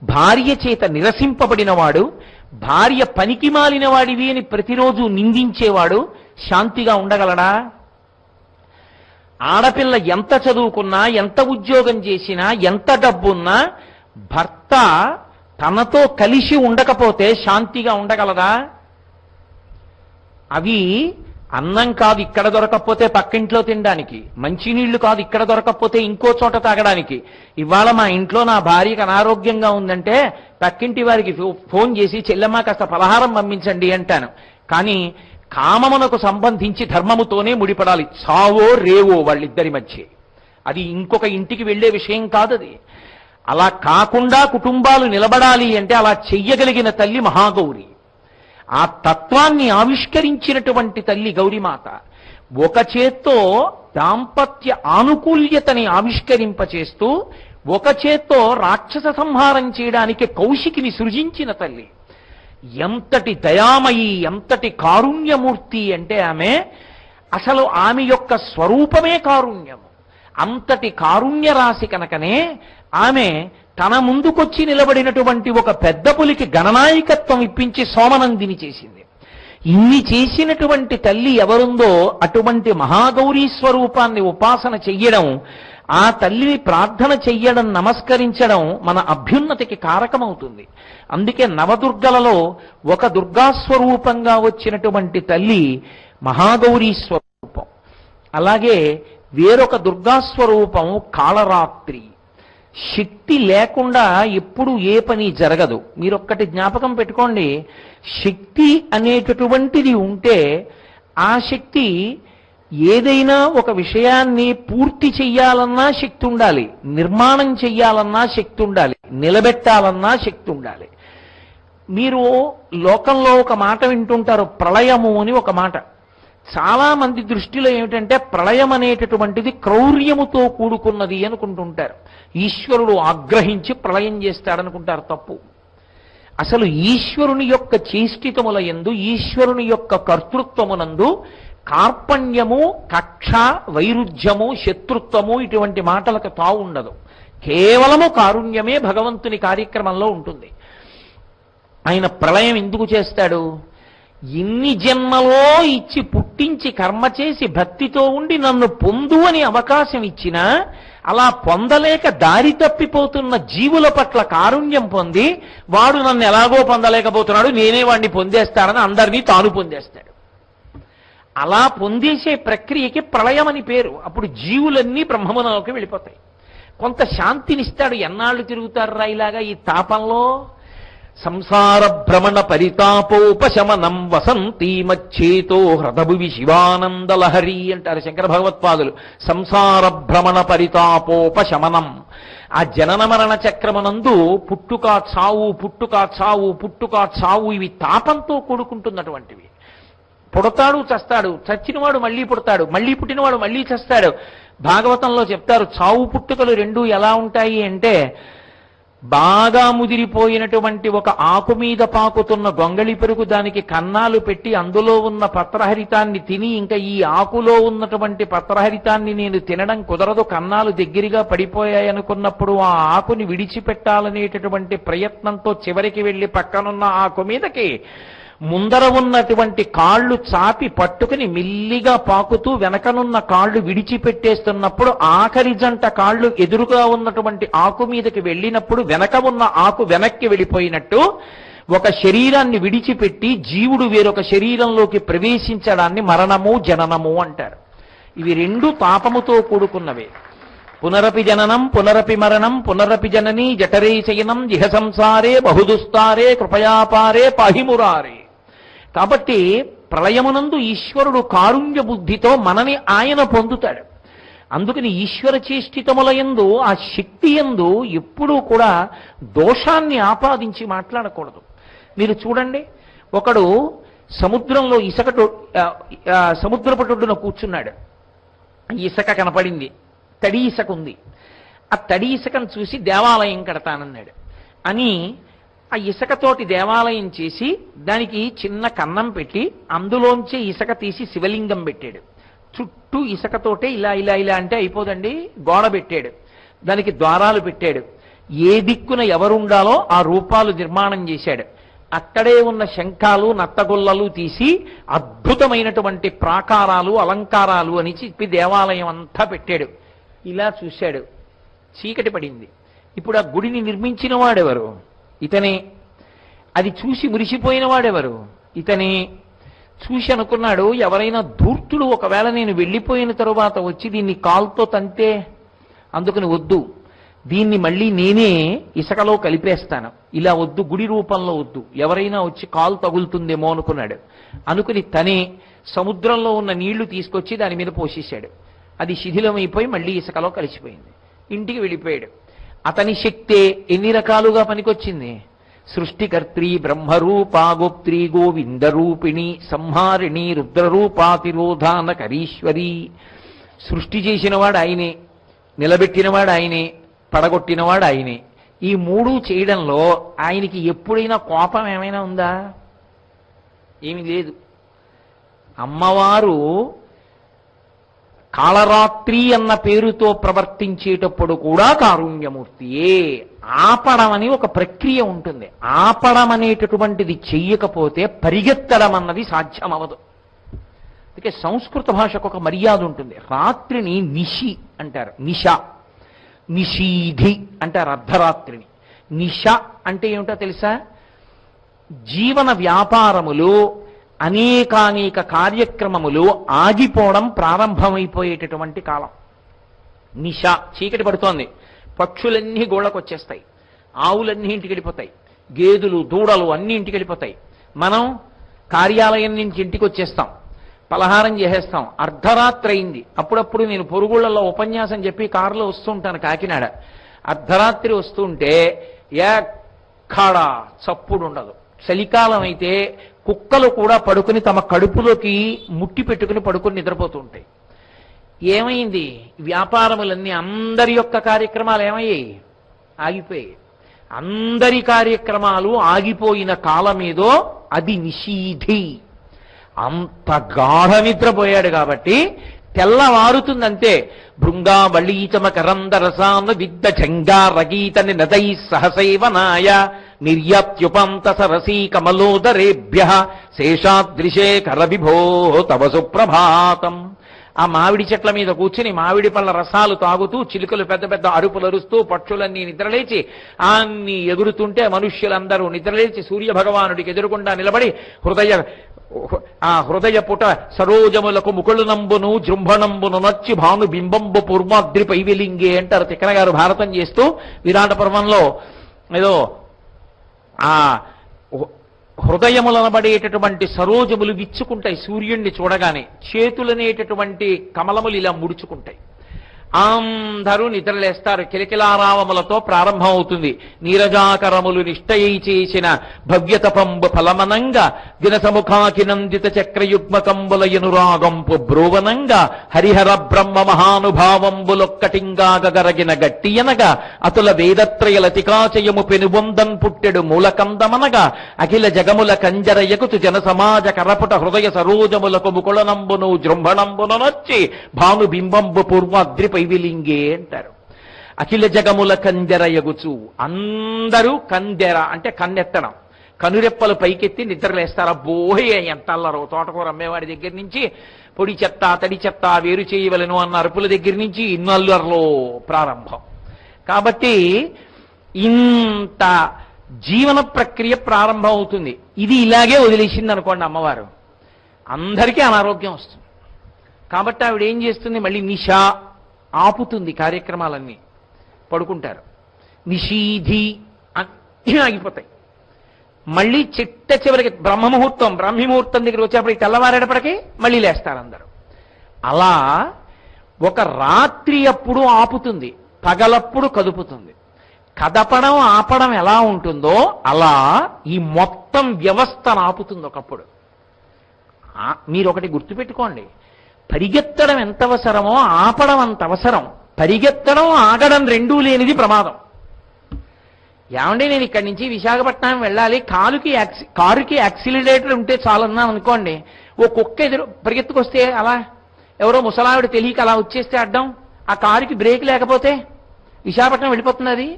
భార్య చేత నిరసింపబడినవాడు, భార్య పనికి మాలిన వాడివి అని ప్రతిరోజు నిందించేవాడు శాంతిగా ఉండగలడా? ఆడపిల్ల ఎంత చదువుకున్నా, ఎంత ఉద్యోగం చేసినా, ఎంత డబ్బున్నా భర్త తనతో కలిసి ఉండకపోతే శాంతిగా ఉండగలదా? అవి అన్నం కాదు ఇక్కడ దొరకకపోతే పక్కింట్లో తినడానికి, మంచినీళ్లు కాదు ఇక్కడ దొరకకపోతే ఇంకో చోట తాగడానికి. ఇవాళ మా ఇంట్లో నా భార్యకు అనారోగ్యంగా ఉందంటే పక్కింటి వారికి ఫోన్ చేసి చెల్లెమ్మ కాస్త పలహారం పంపించండి అంటాను. కానీ కామమునకు సంబంధించి ధర్మముతోనే ముడిపడాలి, చావో రేవో వాళ్ళిద్దరి మధ్య. అది ఇంకొక ఇంటికి వెళ్లే విషయం కాదది. అలా కాకుండా కుటుంబాలు నిలబడాలి అంటే అలా చెయ్యగలిగిన తల్లి మహాగౌరి. ఆ తత్వాన్ని ఆవిష్కరించినటువంటి తల్లి గౌరీమాత. ఒక చేత్తో దాంపత్య ఆనుకూల్యతని ఆవిష్కరింపచేస్తూ ఒక చేత్తో రాక్షస సంహారం చేయడానికి కౌశికిని సృజించిన తల్లి. ఎంతటి దయామయి, ఎంతటి కారుణ్యమూర్తి అంటే ఆమె. అసలు ఆమె యొక్క స్వరూపమే కారుణ్యము. అంతటి కారుణ్య రాశి కనుకనే ఆమె తన ముందుకొచ్చి నిలబడినటువంటి ఒక పెద్ద పులికి గణనాయకత్వం ఇప్పించి సోమనందిని చేసింది. ఇన్ని చేసినటువంటి తల్లి ఎవరుందో అటువంటి మహాగౌరీ స్వరూపాన్ని ఉపాసన చెయ్యడం, ఆ తల్లిని ప్రార్థన చెయ్యడం, నమస్కరించడం మన అభ్యున్నతికి కారకమవుతుంది. అందుకే నవదుర్గలలో ఒక దుర్గాస్వరూపంగా వచ్చినటువంటి తల్లి మహాగౌరీ స్వరూపం. అలాగే వేరొక దుర్గాస్వరూపం కాళరాత్రి. శక్తి లేకుండా ఎప్పుడు ఏ పని జరగదు. మీరొక్కటి జ్ఞాపకం పెట్టుకోండి, శక్తి అనేటటువంటిది ఉంటే ఆ శక్తి ఏదైనా ఒక విషయాన్ని పూర్తి చెయ్యాలన్నా శక్తి ఉండాలి, నిర్మాణం చెయ్యాలన్నా శక్తి ఉండాలి, నిలబెట్టాలన్నా శక్తి ఉండాలి. మీరు లోకంలో ఒక మాట వింటుంటారు, ప్రళయము అని ఒక మాట. చాలా మంది దృష్టిలో ఏమిటంటే ప్రళయం అనేటటువంటిది క్రౌర్యముతో కూడుకున్నది అనుకుంటుంటారు. ఈశ్వరుడు ఆగ్రహించి ప్రళయం చేస్తాడనుకుంటారు. తప్పు. అసలు ఈశ్వరుని యొక్క చేష్టితముల యందు, ఈశ్వరుని యొక్క కర్తృత్వమునందు కార్పణ్యము, కక్ష, వైరుధ్యము, శత్రుత్వము ఇటువంటి మాటలకు తావు ఉండదు. కేవలము కారుణ్యమే భగవంతుని కార్యక్రమంలో ఉంటుంది. ఆయన ప్రళయం ఎందుకు చేస్తాడు? ఇన్ని జన్మలో ఇచ్చి పుట్టించి కర్మ చేసి భక్తితో ఉండి నన్ను పొందు అని అవకాశం ఇచ్చినా అలా పొందలేక దారి తప్పిపోతున్న జీవుల పట్ల కారుణ్యం పొంది వాడు నన్ను ఎలాగో పొందలేకపోతున్నాడు, నేనే వాడిని పొందేస్తాడని అందరినీ తాను పొందేస్తాడు. అలా పొందేసే ప్రక్రియకి ప్రళయం అని పేరు. అప్పుడు జీవులన్నీ బ్రహ్మమునంలోకి వెళ్ళిపోతాయి. కొంత శాంతినిస్తాడు. ఎన్నాళ్ళు తిరుగుతారు ఇలాగా ఈ తాపంలో? సంసార భ్రమణ పరితాపోపశమనం వసంతి మచ్చేతో హృదభువి శివానందలహరి అంటారు శంకర భగవత్పాదులు. సంసార భ్రమణ పరితాపోపశమనం. ఆ జనన మరణ చక్రమనందు పుట్టుక చావు, పుట్టుక చావు, పుట్టుక చావు, ఇవి తాపంతో కూడుకుంటున్నటువంటివి. పుడతాడు, చస్తాడు, చచ్చినవాడు మళ్ళీ పుడతాడు, మళ్ళీ పుట్టినవాడు మళ్ళీ చస్తాడు. భాగవతంలో చెప్తారు చావు పుట్టుకలు రెండూ ఎలా ఉంటాయి అంటే, బాగా ముదిరిపోయినటువంటి ఒక ఆకు మీద పాకుతున్న గొంగళి పెరుగు దానికి కన్నాలు పెట్టి అందులో ఉన్న పత్రహరితాన్ని తిని ఇంకా ఈ ఆకులో ఉన్నటువంటి పత్రహరితాన్ని నేను తినడం కుదరదు, కన్నాలు దగ్గరగా పడిపోయాయనుకున్నప్పుడు ఆ ఆకుని విడిచిపెట్టాలనేటటువంటి ప్రయత్నంతో చివరికి వెళ్లి పక్కనున్న ఆకు మీదకి ముందర ఉన్నటువంటి కాళ్ళు చాపి పట్టుకుని మిల్లిగా పాకుతూ వెనకనున్న కాళ్ళు విడిచిపెట్టేస్తున్నప్పుడు ఆఖరి జంట కాళ్ళు ఎదురుగా ఉన్నటువంటి ఆకు మీదకి వెళ్ళినప్పుడు వెనక ఉన్న ఆకు వెనక్కి వెళ్ళిపోయినట్టు ఒక శరీరాన్ని విడిచిపెట్టి జీవుడు వేరొక శరీరంలోకి ప్రవేశించడాన్ని మరణము, జననము అంటారు. ఇవి రెండు తాపముతో కూడుకున్నవే. పునరపి జననం పునరపి మరణం పునరపి జననీ జఠరే శయనం ఇహ సంసారే బహుదుస్తారే కృపయాపారే పాహిమురారే. కాబట్టి ప్రళయమునందు ఈశ్వరుడు కారుణ్య బుద్ధితో మనని ఆయన పొందుతాడు. అందుకని ఈశ్వర చేష్టితములయందు ఆ శక్తి యందు ఎప్పుడూ కూడా దోషాన్ని ఆపాదించి మాట్లాడకూడదు. మీరు చూడండి, ఒకడు సముద్రంలో సముద్రపటుడున కూర్చున్నాడు. ఇసుక కనపడింది, తడి ఇసుక ఉంది. ఆ తడి ఇసుకను చూసి దేవాలయం కడతానన్నాడు. అని ఆ ఇసుకతోటి దేవాలయం చేసి దానికి చిన్న కన్నం పెట్టి అందులోంచే ఇసుక తీసి శివలింగం పెట్టాడు. చుట్టూ ఇసుకతోటే ఇలా ఇలా ఇలా అంటే అయిపోదండి, గోడ పెట్టాడు, దానికి ద్వారాలు పెట్టాడు. ఏ దిక్కున ఎవరుండాలో ఆ రూపాలు నిర్మాణం చేశాడు. అక్కడే ఉన్న శంఖాలు నత్తగొల్లలు తీసి అద్భుతమైనటువంటి ప్రాకారాలు అలంకారాలు అని చెప్పి దేవాలయం అంతా పెట్టాడు. ఇలా చూశాడు, చీకటి పడింది. ఇప్పుడు ఆ గుడిని నిర్మించిన వాడెవరు? ఇతనే. అది చూసి మురిసిపోయిన వాడెవరు? ఇతనే. చూసి అనుకున్నాడు, ఎవరైనా ధూర్తుడు ఒకవేళ నేను వెళ్ళిపోయిన తరువాత వచ్చి దీన్ని కాల్తో తంతే, అందుకని వద్దు, దీన్ని మళ్ళీ నేనే ఇసుకలో కలిపేస్తాను, ఇలా వద్దు, గుడి రూపంలో వద్దు, ఎవరైనా వచ్చి కాలు తగులుతుందేమో అనుకున్నాడు. అనుకుని తనే సముద్రంలో ఉన్న నీళ్లు తీసుకొచ్చి దాని మీద పోసేశాడు. అది శిథిలమైపోయి మళ్ళీ ఇసుకలో కలిసిపోయింది. ఇంటికి వెళ్ళిపోయాడు. అతని శక్తే ఎన్ని రకాలుగా పనికొచ్చింది. సృష్టికర్త్రి బ్రహ్మరూపా గోప్త్రి గోవిందరూపిణి సంహారిణి రుద్రరూపాతిరోధాన కరీశ్వరి. సృష్టి చేసినవాడు ఆయనే, నిలబెట్టినవాడు ఆయనే, పడగొట్టినవాడు ఆయనే. ఈ మూడు చేయడంలో ఆయనకి ఎప్పుడైనా కోపం ఏమైనా ఉందా? ఏమీ లేదు. అమ్మవారు కాళరాత్రి అన్న పేరుతో ప్రవర్తించేటప్పుడు కూడా కారుణ్యమూర్తియే. ఆపడం అని ఒక ప్రక్రియ ఉంటుంది. ఆపడం అనేటటువంటిది చెయ్యకపోతే పరిగెత్తడం అన్నది సాధ్యమవదు. అందుకే సంస్కృత భాషకు ఒక మర్యాద ఉంటుంది. రాత్రిని నిషి అంటారు, నిష. నిషీధి అంటారు అర్ధరాత్రిని. నిష అంటే ఏమిటో తెలుసా? జీవన వ్యాపారములు అనేకానేక కార్యక్రమములు ఆగిపోవడం ప్రారంభమైపోయేటటువంటి కాలం. నిష, చీకటి పడుతోంది, పక్షులన్నీ గోళ్ళకొచ్చేస్తాయి, ఆవులన్నీ ఇంటికి వెళ్ళిపోతాయి, గేదెలు దూడలు అన్నీ ఇంటికి వెళ్ళిపోతాయి. మనం కార్యాలయం నుంచి ఇంటికి వచ్చేస్తాం, పలహారం చేసేస్తాం. అర్ధరాత్రి అయింది. అప్పుడప్పుడు నేను పొరుగుళ్లలో ఉపన్యాసం చెప్పి కారులో వస్తుంటాను కాకినాడ. అర్ధరాత్రి వస్తుంటే ఎక్కడా చప్పుడు ఉండదు. చలికాలం అయితే కుక్కలు కూడా పడుకుని తమ కడుపులోకి ముట్టి పెట్టుకుని పడుకుని నిద్రపోతూ ఉంటాయి. ఏమైంది? వ్యాపారములన్నీ, అందరి యొక్క కార్యక్రమాలు ఏమయ్యాయి? ఆగిపోయాయి. అందరి కార్యక్రమాలు ఆగిపోయిన కాలమేదో అది నిషీధి. అంత గాఢ నిద్రపోయాడు కాబట్టి తెల్లవారుతుందంతే. భృంగావళీచమ కరందరసాన విద్ద జంగారగీతని నదై సహసైవనాయ నిర్యాత్యుపంత సరసీ కమలోదరేభ్య శేషాదృశే కర విభో తవ సుప్రభాతం. ఆ మామిడి చెట్ల మీద కూర్చుని మామిడి పళ్ళ రసాలు తాగుతూ చిలుకలు పెద్ద పెద్ద అరుపులు అరుస్తూ పక్షులన్నీ నిద్రలేచి అన్ని ఎగురుతుంటే మనుష్యులందరూ నిద్రలేచి సూర్యభగవానుడికి ఎదురుకుండా నిలబడి హృదయ పుట సరోజములకు ముకుళనంబును జృంభణంబును నచ్చి భాను బింబంబు పూర్వాద్రి పైవిలింగే అంటారు తిక్కన గారు భారతం చేస్తూ. విరాట పర్వంలో ఏదో ఆ హృదయములనబడేటటువంటి సరోజములు విచ్చుకుంటాయి సూర్యుణ్ణి చూడగానే, చేతులనేటటువంటి కమలములు ఇలా ముడుచుకుంటాయి. అందరూ నిద్రలేస్తారు. కిలకిలారావములతో ప్రారంభం అవుతుంది. నీరజాకరములు నిష్టయై చేసిన భవ్యతపంబు ఫలమనంగా దినసముఖాకి నందిత చక్రయుగ్మకంబుల ఎనురాగంపు బ్రోవనంగా హరిహర బ్రహ్మ మహానుభావంబులొక్కటింగా గరగిన గట్టియనగా అతుల వేదత్రయలతికాచయము పెనుబొందన్ పుట్టెడు మూలకందమనగా అఖిల జగముల కంజరయకుతు జన సమాజ కరపుట హృదయ సరోజములకు ముకుళనంబును జృంభణంబును నొచ్చి భానుబింబంబు పూర్వాద్రి పైవిలింగే అంటారు. అఖిల జగముల కందెరయగుచు, అందరూ కందెర అంటే కన్నెత్తడం, కనురెప్పలు పైకెత్తి నిద్రలేస్తారు. అబ్బోహే ఎంత అల్లరో! తోటకూర అమ్మేవాడి దగ్గర నుంచి పొడి చెత్త తడి చెత్త వేరు చేయవలను అన్న అరుపుల దగ్గర నుంచి ఇన్ని అల్లర్లో ప్రారంభం. కాబట్టి ఇంత జీవన ప్రక్రియ ప్రారంభం అవుతుంది. ఇది ఇలాగే వదిలేసింది అనుకోండి అమ్మవారు, అందరికీ అనారోగ్యం వస్తుంది. కాబట్టి ఆవిడ ఏం చేస్తుంది? మళ్ళీ నిషా ఆపుతుంది కార్యక్రమాలన్నీ, పడుకుంటారు. నిషీధి అన్నీ ఆగిపోతాయి. మళ్ళీ చిట్ట చివరికి బ్రహ్మముహూర్తం దగ్గర వచ్చేప్పటికి తెల్లవారేటప్పటికీ మళ్ళీ లేస్తారు అందరూ. అలా ఒక రాత్రి అప్పుడు ఆపుతుంది, పగలప్పుడు కదుపుతుంది. కదపడం ఆపడం ఎలా ఉంటుందో అలా ఈ మొత్తం వ్యవస్థను ఆపుతుంది ఒకప్పుడు. మీరు ఒకటి గుర్తుపెట్టుకోండి, పరిగెత్తడం ఎంత అవసరమో ఆపడం అంత అవసరం. పరిగెత్తడం ఆగడం రెండూ లేనిది ప్రమాదం. ఏమంటే నేను ఇక్కడి నుంచి విశాఖపట్నం వెళ్ళాలి, కారుకి యాక్సిలరేటర్ ఉంటే చాలన్నాను అనుకోండి, ఓ కుక్క ఎదురు పరిగెత్తుకొస్తే అలా ఎవరో ముసలావిడ తెలియక అలా వచ్చేస్తే అడ్డం, ఆ కారుకి బ్రేక్ లేకపోతే విశాఖపట్నం వెళ్ళిపోతుంది, అది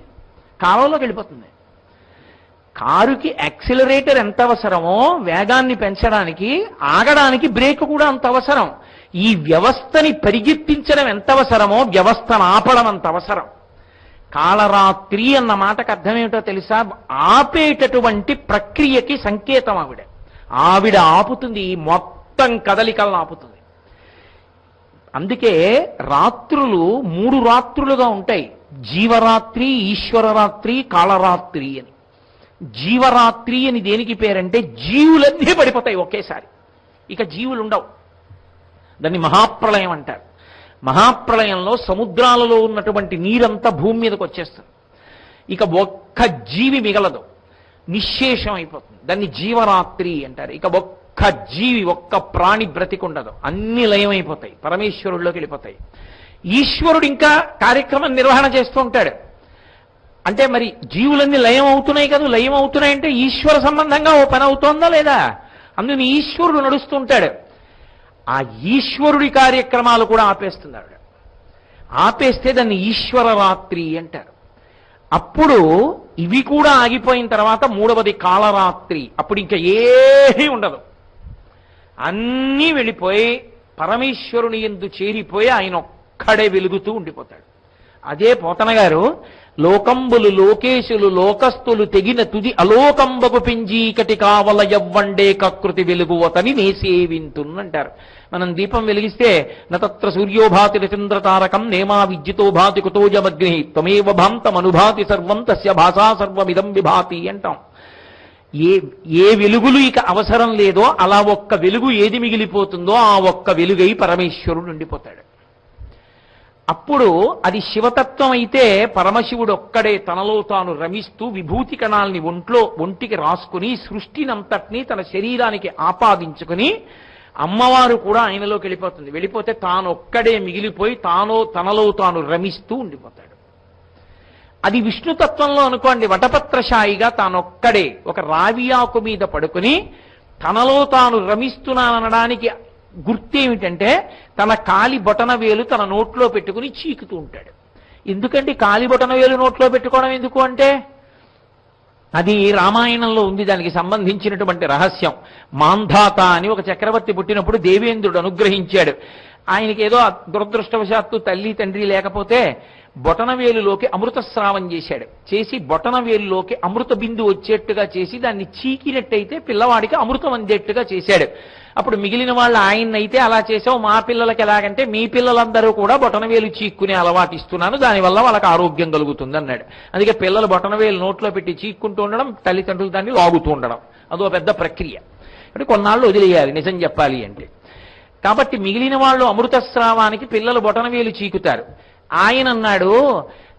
కాలంలోకి వెళ్ళిపోతుంది. కారుకి యాక్సిలరేటర్ ఎంత అవసరమో వేగాన్ని పెంచడానికి, ఆగడానికి బ్రేక్ కూడా అంత అవసరం. ఈ వ్యవస్థని పరిగెత్తించడం ఎంత అవసరమో వ్యవస్థను ఆపడం అంత అవసరం. కాళరాత్రి అన్న మాటకు అర్థమేమిటో తెలుసా? ఆపేటటువంటి ప్రక్రియకి సంకేతం ఆవిడ. ఆవిడ ఆపుతుంది, ఈ మొత్తం కదలికలను ఆపుతుంది. అందుకే రాత్రులు 3 రాత్రులుగా ఉంటాయి, జీవరాత్రి, ఈశ్వరరాత్రి, కాళరాత్రి అని. జీవరాత్రి అని దేనికి పేరంటే జీవులన్నీ పడిపోతాయి ఒకేసారి, ఇక జీవులు ఉండవు. దాన్ని మహాప్రళయం అంటారు. మహాప్రళయంలో సముద్రాలలో ఉన్నటువంటి నీరంతా భూమి మీదకి వచ్చేస్తుంది, ఇక ఒక్క జీవి మిగలదు, నిశ్శేషం అయిపోతుంది. దాన్ని జీవరాత్రి అంటారు. ఇక ఒక్క జీవి, ఒక్క ప్రాణి బ్రతికుండదు, అన్ని లయమైపోతాయి, పరమేశ్వరుల్లోకి వెళ్ళిపోతాయి. ఈశ్వరుడు ఇంకా కార్యక్రమం నిర్వహణ చేస్తూ ఉంటాడు. అంటే మరి జీవులన్నీ లయం అవుతున్నాయి కదా, లయం అవుతున్నాయంటే ఈశ్వర సంబంధంగా ఓ పని అవుతోందా లేదా? అందుకని ఈశ్వరుడు నడుస్తూ ఉంటాడు. ఆ ఈశ్వరుడి కార్యక్రమాలు కూడా ఆపేస్తుంది ఆవిడ. ఆపేస్తే దాన్ని ఈశ్వర రాత్రి అంటారు. అప్పుడు ఇవి కూడా ఆగిపోయిన తర్వాత 3వది కాళరాత్రి. అప్పుడు ఇంకా ఏమీ ఉండదు, అన్నీ వెళ్ళిపోయి పరమేశ్వరుని యందు చేరిపోయి ఆయన ఒక్కడే వెలుగుతూ ఉండిపోతాడు. అదే పోతన గారు, లోకంబులు లోకేశులు లోకస్తులు తెగిన తుది అలోకంబకు పింజీకటి కావల యవ్వండే కకృతి వెలుగువతని నేసేవింతున్నంటారు. మనం దీపం వెలిగిస్తే నతత్ర సూర్యోభాతి చంద్రతారకం నేమా విద్యుతో భాతి కుతోజమగ్ని త్వమేవ భాంతమనుభాతి సర్వం తస్య భాషా సర్వమిదం విభాతి అంటాం. ఏ వెలుగులు ఇక అవసరం లేదో అలా ఒక్క వెలుగు ఏది మిగిలిపోతుందో ఆ ఒక్క వెలుగై పరమేశ్వరుడు ఉండిపోతాడు. అప్పుడు అది శివతత్వం అయితే పరమశివుడు ఒక్కడే తనలో తాను రమిస్తూ విభూతి కణాలని ఒంటికి రాసుకుని సృష్టినంతటినీ తన శరీరానికి ఆపాదించుకుని అమ్మవారు కూడా ఆయనలోకి వెళ్ళిపోతుంది. వెళ్ళిపోతే తాను ఒక్కడే మిగిలిపోయి తనలో తాను రమిస్తూ ఉండిపోతాడు. అది విష్ణుతత్వంలో అనుకోండి, వటపత్రశాయిగా తానొక్కడే ఒక రావియాకు మీద పడుకుని తనలో తాను రమిస్తున్నాననడానికి గుర్తేమిటంటే తన కాలి బొటన వేలు తన నోట్లో పెట్టుకుని చీకుతూ ఉంటాడు. ఎందుకంటే కాలి బొటన వేలు నోట్లో పెట్టుకోవడం ఎందుకు అంటే అది రామాయణంలో ఉంది, దానికి సంబంధించినటువంటి రహస్యం. మాంధాత అని ఒక చక్రవర్తి పుట్టినప్పుడు దేవేంద్రుడు అనుగ్రహించాడు. ఆయనకి ఏదో దురదృష్టవశాత్తు తల్లి తండ్రి లేకపోతే బొటనవేలులోకి అమృత స్రావం చేశాడు. చేసి బొటనవేలులోకి అమృత బిందు వచ్చేట్టుగా చేసి దాన్ని చీకినట్టయితే పిల్లవాడికి అమృతం అందేట్టుగా చేశాడు. అప్పుడు మిగిలిన వాళ్ళు ఆయన్నైతే అలా చేసావు, మా పిల్లలకి ఎలాగంటే మీ పిల్లలందరూ కూడా బొటనవేలు చీక్కునే అలవాటు ఇస్తున్నాను, దానివల్ల వాళ్ళకి ఆరోగ్యం కలుగుతుంది అన్నాడు. అందుకే పిల్లలు బొటనవేలు నోట్లో పెట్టి చీక్కుంటూ ఉండడం, తల్లిదండ్రులు దాన్ని లాగుతూ ఉండడం, అదో పెద్ద ప్రక్రియ. అంటే కొన్నాళ్ళు వదిలేయాలి నిజం చెప్పాలి అంటే. కాబట్టి మిగిలిన వాళ్ళు అమృతస్రావానికి పిల్లలు బొటనవేలు చీకుతారు. ఆయన అన్నాడు,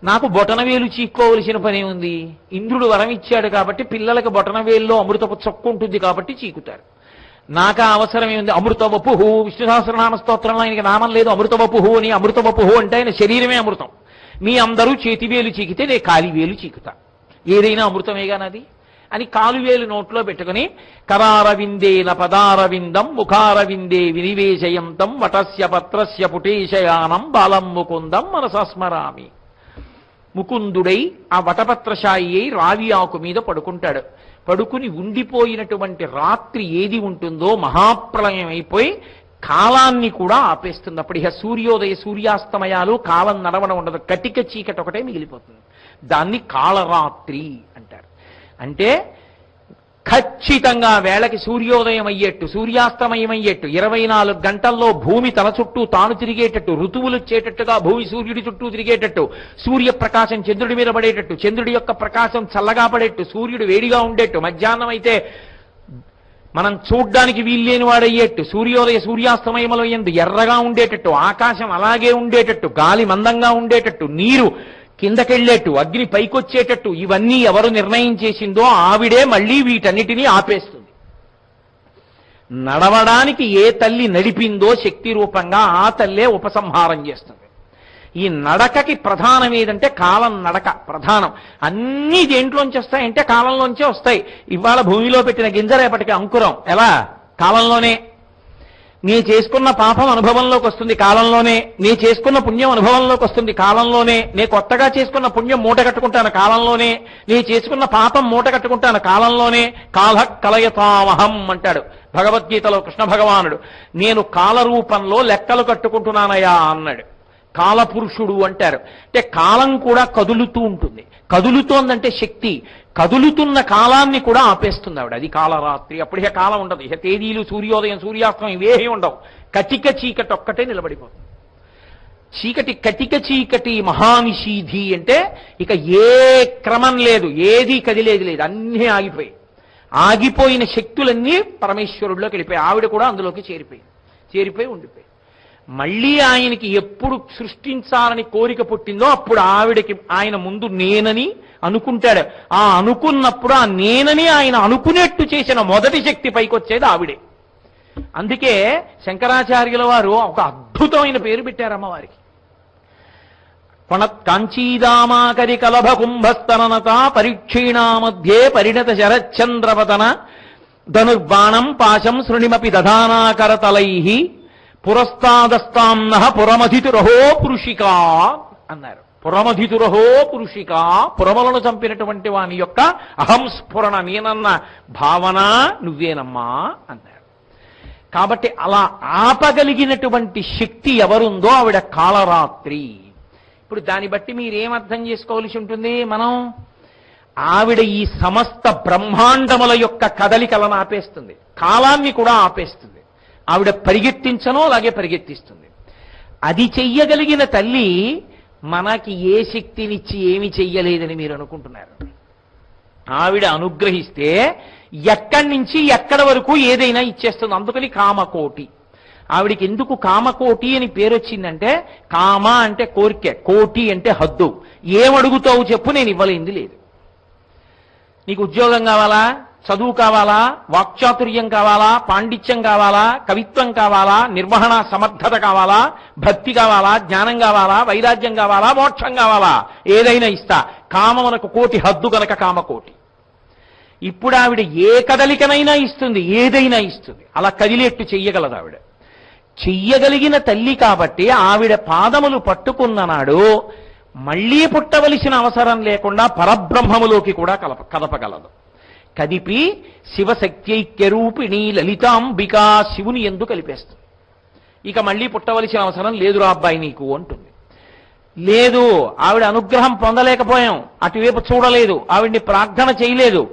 నాకు బొటనవేలు చీక్కోవలసిన పని ఉంది, ఇంద్రుడు వరం ఇచ్చాడు కాబట్టి పిల్లలకి బొటనవేలులో అమృతపు చొక్కు ఉంటుంది కాబట్టి చీకుతారు. నాకు అవసరమే ఉంది. అమృతవపుహు, విష్ణు సహస్రనామ స్తోత్రంలో ఆయనకి నామం లేదు అమృతవపుహు అని. అమృతవపుహు అంటే ఆయన శరీరమే అమృతం. మీ అందరూ చేతివేలు చీకితే నేను కాలివేలు చీకుతా, ఏదైనా అమృతమేగా నాది అని కాలువేలు నోట్లో పెట్టుకుని కరారవిందేన పదారవిందం ముఖారవిందే వినివేశయంతం వటస్య పత్రస్య పుటేశయానం బాలం ముకుందం మనసస్మరామి. ముకుందుడై ఆ వటపత్రశాయి అయి రావి ఆకు మీద పడుకుంటాడు. పడుకుని ఉండిపోయినటువంటి రాత్రి ఏది ఉంటుందో మహాప్రళయం అయిపోయి కాలాన్ని కూడా ఆపేస్తుంది. అప్పుడు ఇక సూర్యోదయ సూర్యాస్తమయాలు కాలం నడవడం ఉండదు, కటిక చీకటి ఒకటే మిగిలిపోతుంది. దాన్ని కాళరాత్రి అంటారు. అంటే ఖచ్చితంగా వేళకి సూర్యోదయం అయ్యేట్టు సూర్యాస్తమయం అయ్యేట్టు 24 గంటల్లో భూమి తన చుట్టూ తాను తిరిగేటట్టు, ఋతువులు వచ్చేటట్టుగా భూమి సూర్యుడి చుట్టూ తిరిగేటట్టు, సూర్యప్రకాశం చంద్రుడి మీద పడేటట్టు, చంద్రుడి యొక్క ప్రకాశం చల్లగా పడేట్టు, సూర్యుడు వేడిగా ఉండేట్టు, మధ్యాహ్నం అయితే మనం చూడ్డానికి వీల్లేని వాడయ్యేట్టు, సూర్యోదయ సూర్యాస్తమయముల యందు ఎర్రగా ఉండేటట్టు, ఆకాశం అలాగే ఉండేటట్టు, గాలి మందంగా ఉండేటట్టు, నీరు కిందకెళ్లేట్టు, అగ్ని పైకొచ్చేటట్టు ఇవన్నీ ఎవరు నిర్ణయం చేసిందో ఆవిడే మళ్ళీ వీటన్నిటినీ ఆపేస్తుంది. నడవడానికి ఏ తల్లి నడిపిందో శక్తి రూపంగా ఆ తల్లే ఉపసంహారం చేస్తుంది. ఈ నడకకి ప్రధానం ఏదంటే కాలం నడక ప్రధానం. అన్నీ దేంట్లోంచి వస్తాయంటే కాలంలోంచే వస్తాయి. ఇవాళ భూమిలో పెట్టిన గింజ రేపటికి అంకురం ఎలా? కాలంలోనే. నీ చేసుకున్న పాపం అనుభవంలోకి వస్తుంది కాలంలోనే, నీ చేసుకున్న పుణ్యం అనుభవంలోకి వస్తుంది కాలంలోనే, నీ కొత్తగా చేసుకున్న పుణ్యం మూట కట్టుకుంటాను కాలంలోనే, నీ చేసుకున్న పాపం మూట కట్టుకుంటాను కాలంలోనే. కాల కలయతామహం అంటాడు భగవద్గీతలో కృష్ణ భగవానుడు. నేను కాలరూపంలో లెక్కలు కట్టుకుంటున్నానయా అన్నాడు. కాలపురుషుడు అంటారు. అంటే కాలం కూడా కదులుతూ ఉంటుంది. కదులుతోందంటే శక్తి. కదులుతున్న కాలాన్ని కూడా ఆపేస్తుంది ఆవిడ. అది కాలరాత్రి. అప్పుడు ఇక కాలం ఉండదు. ఇక తేదీలు, సూర్యోదయం, సూర్యాస్తమయం ఇవేమీ ఉండవు. కటిక చీకటి ఒక్కటే నిలబడిపోతుంది. చీకటి, కటిక చీకటి మహానిషీధి అంటే ఇక ఏ క్రమం లేదు, ఏది కదిలేది లేదు, అన్నీ ఆగిపోయి. ఆగిపోయిన శక్తులన్నీ పరమేశ్వరుడిలోకి వెళ్ళిపోయి ఆవిడ కూడా అందులోకి చేరిపోయి ఉండిపోయి. మళ్ళీ ఆయనకి ఎప్పుడు సృష్టించాలని కోరిక పుట్టిందో అప్పుడు ఆవిడకి ఆయన ముందు నేనని అనుకుంటాడు. ఆ అనుకున్నప్పుడు ఆ నేనని ఆయన అనుకునేట్టు చేసిన మొదటి శక్తి పైకొచ్చేది ఆవిడే. అందుకే శంకరాచార్యుల వారు ఒక అద్భుతమైన పేరు పెట్టారు అమ్మవారికి. కాంచీదామాకరి కలభ కుంభస్తననత పరీక్షీణా మధ్యే పరిణత శరచంద్రవతన ధనుర్బాణం పాశం శృణిమపి దధానాకరతలై పురస్తాదస్తాంన పురమధితురహో పురుషికా అన్నారు. పురమధితురహో పురుషికా, పురములను చంపినటువంటి వాని యొక్క అహంస్ఫురణ, నేనన్న భావన నువ్వేనమ్మా అన్నారు. కాబట్టి అలా ఆపగలిగినటువంటి శక్తి ఎవరుందో ఆవిడ కాలరాత్రి. ఇప్పుడు దాన్ని బట్టి మీరేమర్థం చేసుకోవలసి ఉంటుంది? మనం ఆవిడ ఈ సమస్త బ్రహ్మాండముల యొక్క కదలికలను ఆపేస్తుంది, కాలాన్ని కూడా ఆపేస్తుంది. ఆవిడ పరిగెత్తించనో అలాగే పరిగెత్తిస్తుంది. అది చెయ్యగలిగిన తల్లి మనకి ఏ శక్తినిచ్చి ఏమి చెయ్యలేదని మీరు అనుకుంటున్నారు? ఆవిడ అనుగ్రహిస్తే ఎక్కడి నుంచి ఎక్కడి వరకు ఏదైనా ఇచ్చేస్తుంది. అందుకని కామకోటి. ఆవిడికి ఎందుకు కామకోటి అని పేరు వచ్చిందంటే, కామ అంటే కోరిక, కోటి అంటే హద్దు. ఏమడుగుతావు చెప్పు, నేను ఇవ్వలేంది లేదు. నీకు ఉద్యోగం కావాలా, చదువు కావాలా, వాక్చాతుర్యం కావాలా, పాండిత్యం కావాలా, కవిత్వం కావాలా, నిర్వహణ సమర్థత కావాలా, భక్తి కావాలా, జ్ఞానం కావాలా, వైరాగ్యం కావాలా, మోక్షం కావాలా, ఏదైనా ఇస్తా. కామమునకు కోటి హద్దు గనక కామకోటి. ఇప్పుడు ఆవిడ ఏ కదలికనైనా ఇస్తుంది, ఏదైనా ఇస్తుంది. అలా కదిలేట్టు చెయ్యగలదు ఆవిడ. చెయ్యగలిగిన తల్లి కాబట్టి ఆవిడ పాదములు పట్టుకున్న నాడు మళ్లీ పుట్టవలసిన అవసరం లేకుండా పరబ్రహ్మములోకి కూడా కదపగలదు. కదిపి శివశక్త్యైక్యరూపిణి లలితాంబికా, శివుని ఎందు కలిపేస్తుంది. ఇక మళ్లీ పుట్టవలసిన అవసరం లేదురా అబ్బాయి నీకు అంటుంది. లేదు, ఆవిడ అనుగ్రహం పొందలేకపోయాం, అటువైపు చూడలేదు, ఆవిడ్ని ప్రార్థన చేయలేదు.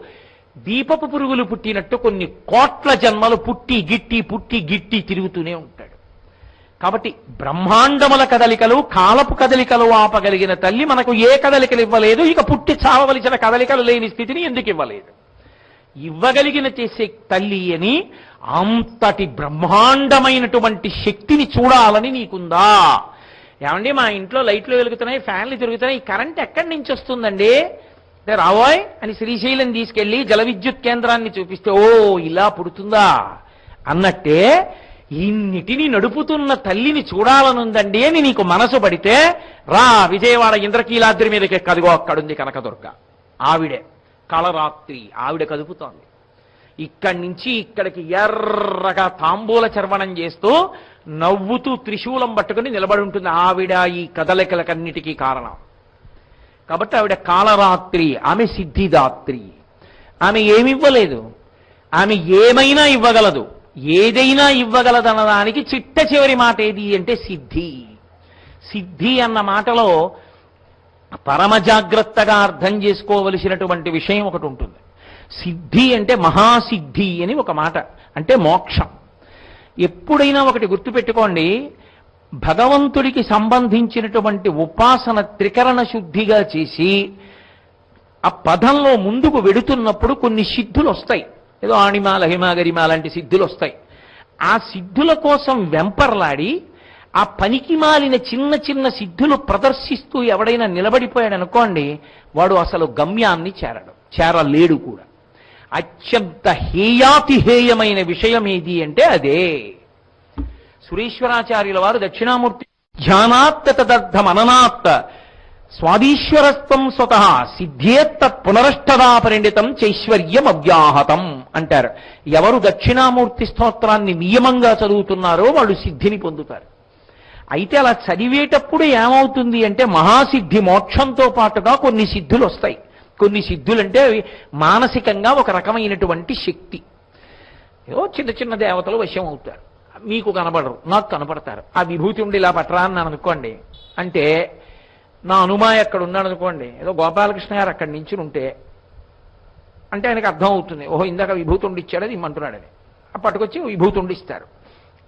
దీపపు పురుగులు పుట్టినట్టు కొన్ని కోట్ల జన్మలు పుట్టి గిట్టి తిరుగుతూనే ఉంటాడు. కాబట్టి బ్రహ్మాండముల కదలికలు, కాలపు కదలికలు ఆపగలిగిన తల్లి మనకు ఏ కదలికలు ఇవ్వలేదు. ఇక పుట్టి చావవలసిన కదలికలు లేని స్థితిని ఎందుకు ఇవ్వలేదు? ఇవ్వగలిగిన చేసే తల్లి అని అంతటి బ్రహ్మాండమైనటువంటి శక్తిని చూడాలని నీకుందా? ఏమండి, మా ఇంట్లో లైట్లు వెలుగుతున్నాయి, ఫ్యాన్లు తిరుగుతున్నాయి, ఈ కరెంట్ ఎక్కడి నుంచి వస్తుందండి అంటే, రావోయ్ అని శ్రీశైలం తీసుకెళ్లి జల విద్యుత్ కేంద్రాన్ని చూపిస్తే ఓ ఇలా పుడుతుందా అన్నట్టే ఇన్నిటిని నడుపుతున్న తల్లిని చూడాలనుందండి అని నీకు మనసు పడితే రా, విజయవాడ ఇంద్రకీలాద్రి మీదకి కదిగో, అక్కడుంది కనకదుర్గ. ఆవిడే కాలరాత్రి, ఆవిడ కదుపుతోంది. ఇక్కడి నుంచి ఇక్కడికి ఎర్రగా తాంబూల చర్వణం చేస్తూ నవ్వుతూ త్రిశూలం పట్టుకుని నిలబడి ఉంటుంది. ఆవిడ ఈ కదలికలకన్నిటికీ కారణం. కాబట్టి ఆవిడ కాలరాత్రి. ఆమె సిద్ధిదాత్రి. ఆమె ఏమివ్వలేదు, ఆమె ఏమైనా ఇవ్వగలదు, ఏదైనా ఇవ్వగలదనడానికి చిట్ట చివరి మాట ఏది అంటే సిద్ధి. సిద్ధి అన్న మాటలో పరమ జాగ్రత్తగా అర్థం చేసుకోవలసినటువంటి విషయం ఒకటి ఉంటుంది. సిద్ధి అంటే మహాసిద్ధి అని ఒక మాట, అంటే మోక్షం. ఎప్పుడైనా ఒకటి గుర్తుపెట్టుకోండి, భగవంతుడికి సంబంధించినటువంటి ఉపాసన త్రికరణ శుద్ధిగా చేసి ఆ పదంలో ముందుకు వెడుతున్నప్పుడు కొన్ని సిద్ధులు వస్తాయి. ఏదో ఆణిమ లహిమ గరిమ లాంటి సిద్ధులు వస్తాయి. ఆ సిద్ధుల కోసం వెంపర్లాడి ఆ పనికి మాలిన చిన్న చిన్న సిద్ధులు ప్రదర్శిస్తూ ఎవడైనా నిలబడిపోయాడు అనుకోండి, వాడు అసలు గమ్యాన్ని చేరలేడు కూడా. అత్యంత హేయాతిహేయమైన విషయం ఏది అంటే అదే. సురేశ్వరాచార్యుల వారు దక్షిణామూర్తి ధ్యానాత్ తదర్థమననాత్ స్వాదీశ్వరత్వం స్వతః సిద్ధేత్తత్ పునరష్టదా పరిణితం చైశ్వర్యం అవ్యాహతం అంటారు. ఎవరు దక్షిణామూర్తి స్తోత్రాన్ని నియమంగా చదువుతున్నారో వాళ్ళు సిద్ధిని పొందుతారు. అయితే అలా చదివేటప్పుడు ఏమవుతుంది అంటే మహాసిద్ధి మోక్షంతో పాటుగా కొన్ని సిద్ధులు వస్తాయి. కొన్ని సిద్ధులంటే అవి మానసికంగా ఒక రకమైనటువంటి శక్తి. ఏదో చిన్న చిన్న దేవతలు వశం అవుతారు. మీకు కనపడరు, నాకు కనపడతారు. ఆ విభూతి ఉండి ఇలా పట్టరా అన్నాను అనుకోండి, అంటే నా అనుమాయ అక్కడ ఉన్నాడు అనుకోండి, ఏదో గోపాలకృష్ణ గారు అక్కడి నుంచి ఉంటే అంటే ఆయనకు అర్థం అవుతుంది, ఓహో ఇందాక విభూతి ఉండిచ్చాడు అది ఇమ్మంటున్నాడని. పట్టుకొచ్చి విభూతి ఉండిస్తారు.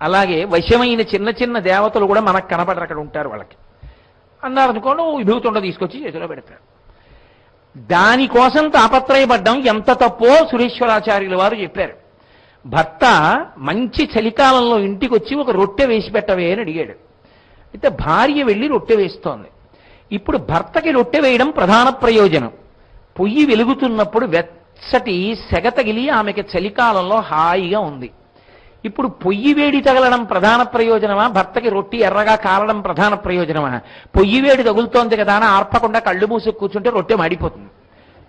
అలాగే వశమైన చిన్న చిన్న దేవతలు కూడా మనకు కనపడరు, అక్కడ ఉంటారు. వాళ్ళకి అన్నారు అనుకోండి, విభూతి ఉండ తీసుకొచ్చి చేతిలో పెడతారు. దానికోసం తాపత్రయపడ్డం ఎంత తప్పో సురేశ్వరాచార్యుల వారు చెప్పారు. భర్త మంచి చలికాలంలో ఇంటికి వచ్చి ఒక రొట్టె వేసి పెట్టవే అని అడిగాడు. అయితే భార్య వెళ్ళి రొట్టె వేస్తోంది. ఇప్పుడు భర్తకి రొట్టె వేయడం ప్రధాన ప్రయోజనం. పొయ్యి వెలుగుతున్నప్పుడు వెచ్చటి సెగ తగిలి ఆమెకి చలికాలంలో హాయిగా ఉంది. ఇప్పుడు పొయ్యి వేడి తగలడం ప్రధాన ప్రయోజనమా, భర్తకి రొట్టి ఎర్రగా కాలడం ప్రధాన ప్రయోజనమా? పొయ్యి వేడి తగులుతోంది కదా అని ఆర్పకుండా కళ్ళు మూసుకు కూర్చుంటే రొట్టె మాడిపోతుంది.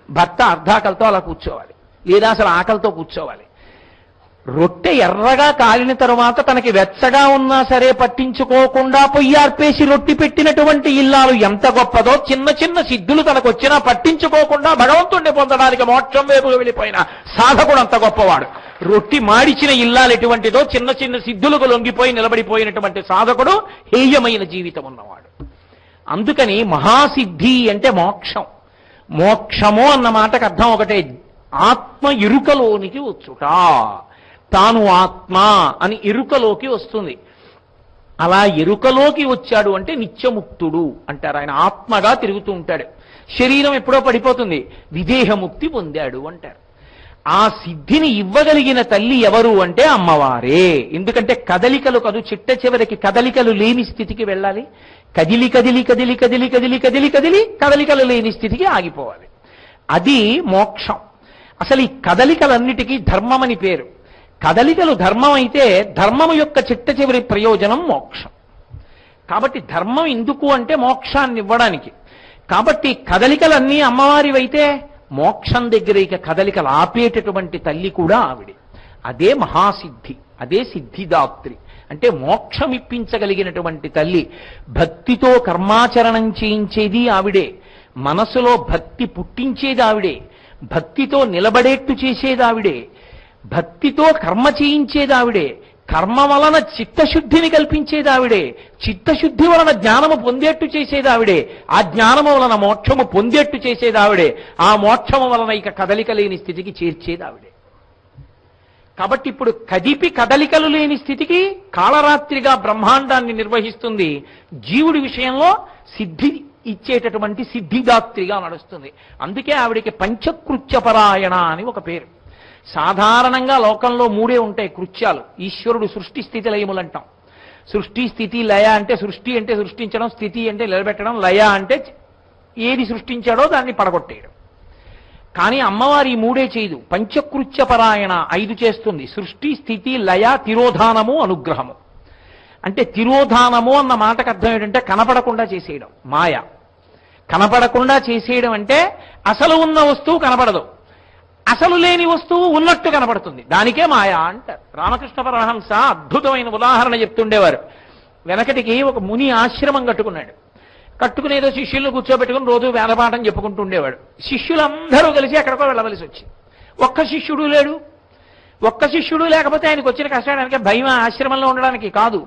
భర్త అర్ధాకలతో అలా కూర్చోవాలి, లేదా అసలు ఆకలితో కూర్చోవాలి. రొట్టె ఎర్రగా కాలిన తరువాత తనకి వెచ్చగా ఉన్నా సరే పట్టించుకోకుండా పొయ్యి ఆర్పేసి రొట్టి పెట్టినటువంటి ఇల్లాలు ఎంత గొప్పదో, చిన్న చిన్న సిద్ధులు తనకు వచ్చినా పట్టించుకోకుండా భగవంతుణ్ణి పొందడానికి మోక్షం వైపు వెళ్ళిపోయిన సాధకుడు అంత గొప్పవాడు. రొట్టి మాడిచిన ఇల్లాలు ఎటువంటిదో, చిన్న చిన్న సిద్ధులకు లొంగిపోయి నిలబడిపోయినటువంటి సాధకుడు హేయమైన జీవితం ఉన్నవాడు. అందుకని మహాసిద్ధి అంటే మోక్షం. మోక్షము అన్న మాటకు అర్థం ఒకటే, ఆత్మ ఇరుకలోనికి వచ్చుట. తాను ఆత్మ అని ఎరుకలోకి వస్తుంది. అలా ఎరుకలోకి వచ్చాడు అంటే నిత్యముక్తుడు అంటారు. ఆయన ఆత్మగా తిరుగుతూ ఉంటాడు. శరీరం ఎప్పుడో పడిపోతుంది, విదేహముక్తి పొందాడు అంటారు. ఆ సిద్ధిని ఇవ్వగలిగిన తల్లి ఎవరు అంటే అమ్మవారే. ఎందుకంటే కదలికలు కాదు, చిట్ట చివరికి కదలికలు లేని స్థితికి వెళ్ళాలి. కదిలి కదిలి కదిలి కదిలి కదిలి కదిలి కదిలి కదలికలు లేని స్థితికి ఆగిపోవాలి. అది మోక్షం. అసలు ఈ కదలికలన్నిటికీ ధర్మం అని పేరు. కదలికలు ధర్మం అయితే ధర్మము యొక్క చిట్ట చివరి ప్రయోజనం మోక్షం. కాబట్టి ధర్మం ఎందుకు అంటే మోక్షాన్ని ఇవ్వడానికి. కాబట్టి కదలికలన్నీ అమ్మవారివైతే మోక్షం దగ్గర ఇక కదలికలు ఆపేటటువంటి తల్లి కూడా ఆవిడే. అదే మహాసిద్ధి, అదే సిద్ధిదాత్రి. అంటే మోక్షం ఇప్పించగలిగినటువంటి తల్లి. భక్తితో కర్మాచరణం చేయించేది ఆవిడే, మనసులో భక్తి పుట్టించేది ఆవిడే, భక్తితో నిలబడేట్టు చేసేది ఆవిడే, భక్తితో కర్మ చేయించేది ఆవిడే, కర్మ వలన చిత్తశుద్ధిని కల్పించేది ఆవిడే, చిత్తశుద్ధి వలన జ్ఞానము పొందేట్టు చేసేది ఆవిడే, ఆ జ్ఞానము వలన మోక్షము పొందేట్టు చేసేది ఆవిడే, ఆ మోక్షము వలన ఇక కదలిక లేని స్థితికి చేర్చేది ఆవిడే. కాబట్టి ఇప్పుడు కదిపి కదలికలు లేని స్థితికి కాళరాత్రిగా బ్రహ్మాండాన్ని నిర్వహిస్తుంది. జీవుడి విషయంలో సిద్ధి ఇచ్చేటటువంటి సిద్ధిదాత్రిగా నడుస్తుంది. అందుకే ఆవిడికి పంచకృత్యపరాయణ అని ఒక పేరు. సాధారణంగా లోకంలో మూడే ఉంటాయి కృత్యాలు. ఈశ్వరుడు సృష్టి స్థితి లయములు అంటాం. సృష్టి స్థితి లయ అంటే సృష్టి అంటే సృష్టించడం, స్థితి అంటే నిలబెట్టడం, లయ అంటే ఏది సృష్టించాడో దాన్ని పడగొట్టేయడం. కానీ అమ్మవారి ఈ మూడే చేయదు. పంచకృత్యపరాయణ 5 చేస్తుంది. సృష్టి, స్థితి, లయ, తిరోధానము, అనుగ్రహము. అంటే తిరోధానము అన్న మాటకు అర్థం ఏంటంటే కనపడకుండా చేసేయడం, మాయ. కనపడకుండా చేసేయడం అంటే అసలు ఉన్న వస్తువు కనపడదు, అసలు లేని వస్తువు ఉన్నట్టు కనపడుతుంది, దానికే మాయ అంటారు. రామకృష్ణ పరమహంస అద్భుతమైన ఉదాహరణ చెప్తుండేవారు. వెనకటికి ఒక ముని ఆశ్రమం కట్టుకున్నాడు. కట్టుకునేదో శిష్యులను కూర్చోబెట్టుకుని రోజు వేదపాఠం చెప్పుకుంటూ ఉండేవాడు. శిష్యులందరూ కలిసి ఎక్కడికో వెళ్ళవలసి వచ్చింది. ఒక్క శిష్యుడు లేడు. ఒక్క శిష్యుడు లేకపోతే ఆయనకు వచ్చిన కష్టానికి భయం ఆశ్రమంలో ఉండడానికి కాదు.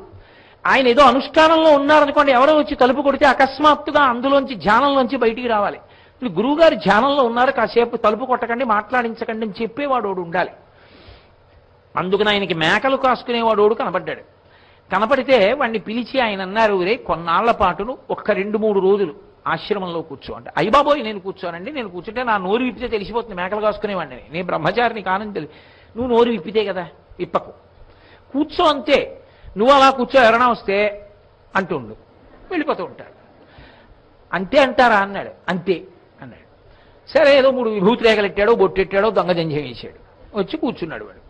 ఆయన ఏదో అనుష్ఠానంలో ఉన్నారనుకోండి, ఎవరో వచ్చి తలుపు కొడితే అకస్మాత్తుగా అందులోంచి ధ్యానంలోంచి బయటికి రావాలి. గురువు గారు ధ్యానంలో ఉన్నారు, కాసేపు తలుపు కొట్టకండి, మాట్లాడించకండి అని చెప్పేవాడు ఉండాలి. అందుకని ఆయనకి మేకలు కాసుకునేవాడు కనపడ్డాడు. కనపడితే వాడిని పిలిచి ఆయన అన్నారు, రే కొన్నాళ్ల పాటును ఒక్క 2-3 రోజులు ఆశ్రమంలో కూర్చో అంటే, అయ్యబాబోయ్ నేను కూర్చోనండి, నేను కూర్చుంటే నా నోరు విప్పితే తెలిసిపోతుంది మేకలు కాసుకునేవాడిని, నేను బ్రహ్మచారిని కానని నువ్వు నోరు విప్పితే కదా, విప్పకు, కూర్చో అంతే. నువ్వు అలా కూర్చో, ఎవరైనా వస్తే అంటుండు, వెళ్ళిపోతూ ఉంటాడు. అంతే అంటారా అన్నాడు. అంతే అన్నాడు. సరే, ఏదో 3 విభూతి రేఖలెట్టాడో, బొట్టెట్టాడో, దొంగ జంజం వేసాడు. వచ్చి కూర్చున్నాడు వాడు.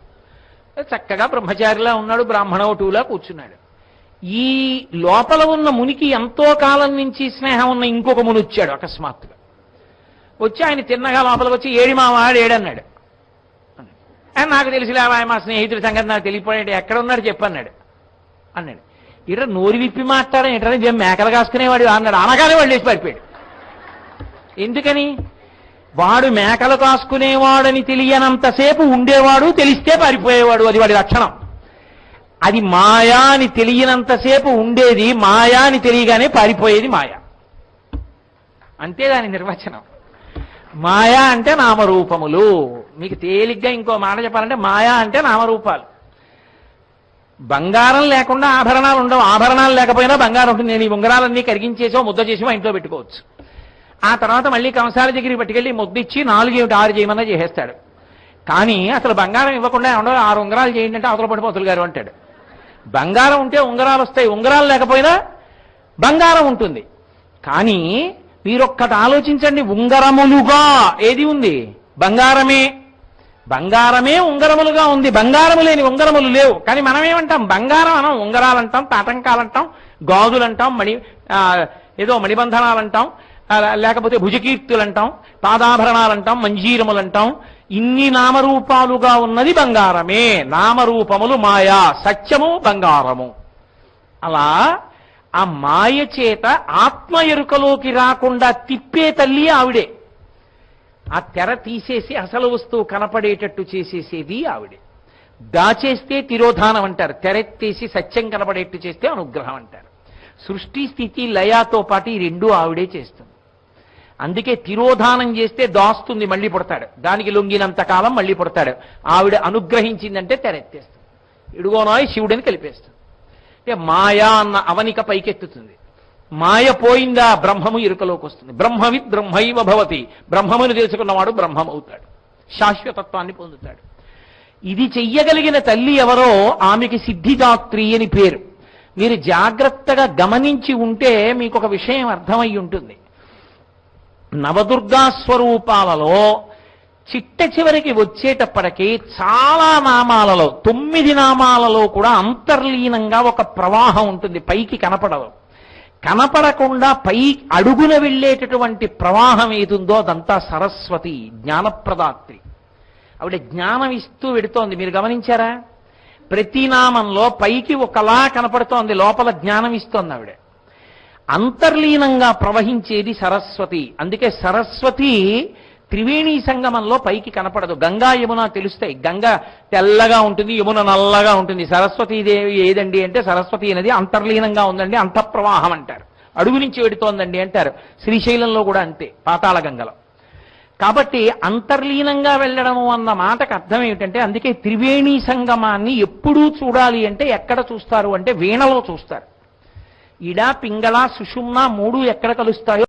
చక్కగా బ్రహ్మచారిలా ఉన్నాడు, బ్రాహ్మణవటువులా కూర్చున్నాడు. ఈ లోపల ఉన్న మునికి ఎంతో కాలం నుంచి స్నేహం ఉన్న ఇంకొక ముని వచ్చాడు అకస్మాత్తుగా. వచ్చి ఆయన తిన్నగా లోపలికి వచ్చి, ఏడి మా వాడు ఏడన్నాడు. నాకు తెలిసిలేవా, మా స్నేహితుడి సంగతి నాకు తెలియపోయాడు, ఎక్కడ ఉన్నాడు చెప్పన్నాడు అన్నాడు. ఇట్లా నోరు విప్పి మాట్లాడడం ఏంటనే మేకలు కాసుకునేవాడు అన్నాడు. అనగానే వాడు లేచి పడిపోయాడు. ఎందుకని? వాడు మేకలు కాసుకునేవాడని తెలియనంతసేపు ఉండేవాడు, తెలిస్తే పారిపోయేవాడు. అది వాడి లక్షణం. అది మాయా అని తెలియనంతసేపు ఉండేది, మాయా అని తెలియగానే పారిపోయేది మాయ. అంతే దాని నిర్వచనం. మాయా అంటే నామరూపములు. మీకు తేలిగ్గా ఇంకో మాట చెప్పాలంటే మాయా అంటే నామరూపాలు. బంగారం లేకుండా ఆభరణాలు ఉండవు, ఆభరణాలు లేకపోయినా బంగారం ఉంటుంది. నేను ఈ ఉంగరాలన్నీ కరిగించేసో ముద్ద చేసో ఇంట్లో పెట్టుకోవచ్చు. ఆ తర్వాత మళ్ళీ కంసాల దగ్గరికి పట్టుకెళ్ళి ముద్దిచ్చి 4 ఏమిటి 6 చేయమన్నా చేసేస్తాడు. కానీ అసలు బంగారం ఇవ్వకుండా ఉండవు. 6 ఉంగరాలు చేయండి అంటే అవతల పడిపోతులు గారు అంటాడు. బంగారం ఉంటే ఉంగరాలు వస్తాయి, ఉంగరాలు లేకపోయినా బంగారం ఉంటుంది. కానీ మీరొక్కటి ఆలోచించండి, ఉంగరములుగా ఏది ఉంది? బంగారమే. బంగారమే ఉంగరములుగా ఉంది, బంగారము లేని ఉంగరములు లేవు. కానీ మనం ఏమంటాం? బంగారం అనం, ఉంగరాలంటాం, తాటంకాలంటాం, గాజులంటాం, ఏదో మణిబంధనాలంటాం, లేకపోతే భుజకీర్తులంటాం, పాదాభరణాలంటాం, మంజీరములంటాం. ఇన్ని నామరూపాలుగా ఉన్నది బంగారమే. నామరూపములు మాయా, సత్యము బంగారము. అలా ఆ మాయ చేత ఆత్మ ఎరుకలోకి రాకుండా తిప్పే తల్లి ఆవిడే. ఆ తెర తీసేసి అసలు వస్తువు కనపడేటట్టు చేసేసేది ఆవిడే. దాచేస్తే తిరోధానం అంటారు, తెరెత్తేసి సత్యం కనపడేట్టు చేస్తే అనుగ్రహం అంటారు. సృష్టి స్థితి లయతో పాటు ఈ 2 ఆవిడే చేస్తుంది. అందుకే తిరోధానం చేస్తే దాస్తుంది, మళ్ళీ పుడతాడు. దానికి లొంగినంత కాలం మళ్ళీ పుడతాడు. ఆవిడ అనుగ్రహించిందంటే తెరెత్తేస్తుంది, ఇడుగోనాయ్ శివుడిని కలిపేస్తుంది. అంటే మాయా అన్న అవనిక పైకెత్తుతుంది. మాయ పోయిందా, బ్రహ్మము ఇరుకలోకి వస్తుంది. బ్రహ్మవిత్ బ్రహ్మైవ భవతి. బ్రహ్మమును తెలుసుకున్నవాడు బ్రహ్మం అవుతాడు, శాశ్వతత్వాన్ని పొందుతాడు. ఇది చెయ్యగలిగిన తల్లి ఎవరో ఆమెకి సిద్ధిదాత్రి అని పేరు. మీరు జాగ్రత్తగా గమనించి ఉంటే మీకు ఒక విషయం అర్థమై ఉంటుంది. నవదుర్గా స్వరూపాలలో చిట్ట చివరికి వచ్చేటప్పటికీ చాలా నామాలలో, 9 నామాలలో కూడా అంతర్లీనంగా ఒక ప్రవాహం ఉంటుంది. పైకి కనపడదు. కనపడకుండా పై అడుగున వెళ్ళేటటువంటి ప్రవాహం ఏదుందో అదంతా సరస్వతి, జ్ఞానప్రదాత్రి. ఆవిడ జ్ఞానం ఇస్తూ వెడుతోంది. మీరు గమనించారా? ప్రతి నామంలో పైకి ఒకలా కనపడుతోంది, లోపల జ్ఞానం ఇస్తోంది ఆవిడ. అంతర్లీనంగా ప్రవహించేది సరస్వతి. అందుకే సరస్వతి త్రివేణీ సంగమంలో పైకి కనపడదు. గంగా యమున తెలుస్తాయి. గంగ తెల్లగా ఉంటుంది, యమున నల్లగా ఉంటుంది. సరస్వతీదేవి ఏదండి అంటే సరస్వతి అనేది అంతర్లీనంగా ఉందండి, అంతఃప్రవాహం అంటారు. అడుగు నుంచి వెడుతోందండి అంటారు. శ్రీశైలంలో కూడా అంతే, పాతాళ గంగలో. కాబట్టి అంతర్లీనంగా వెళ్ళడము అన్న మాటకు అర్థం ఏమిటంటే, అందుకే త్రివేణీ సంగమాన్ని ఎప్పుడూ చూడాలి అంటే ఎక్కడ చూస్తారు అంటే వీణలో చూస్తారు. ఇడ పింగళ సుషుమ్న 3 ఎక్కడ కలుస్తాయో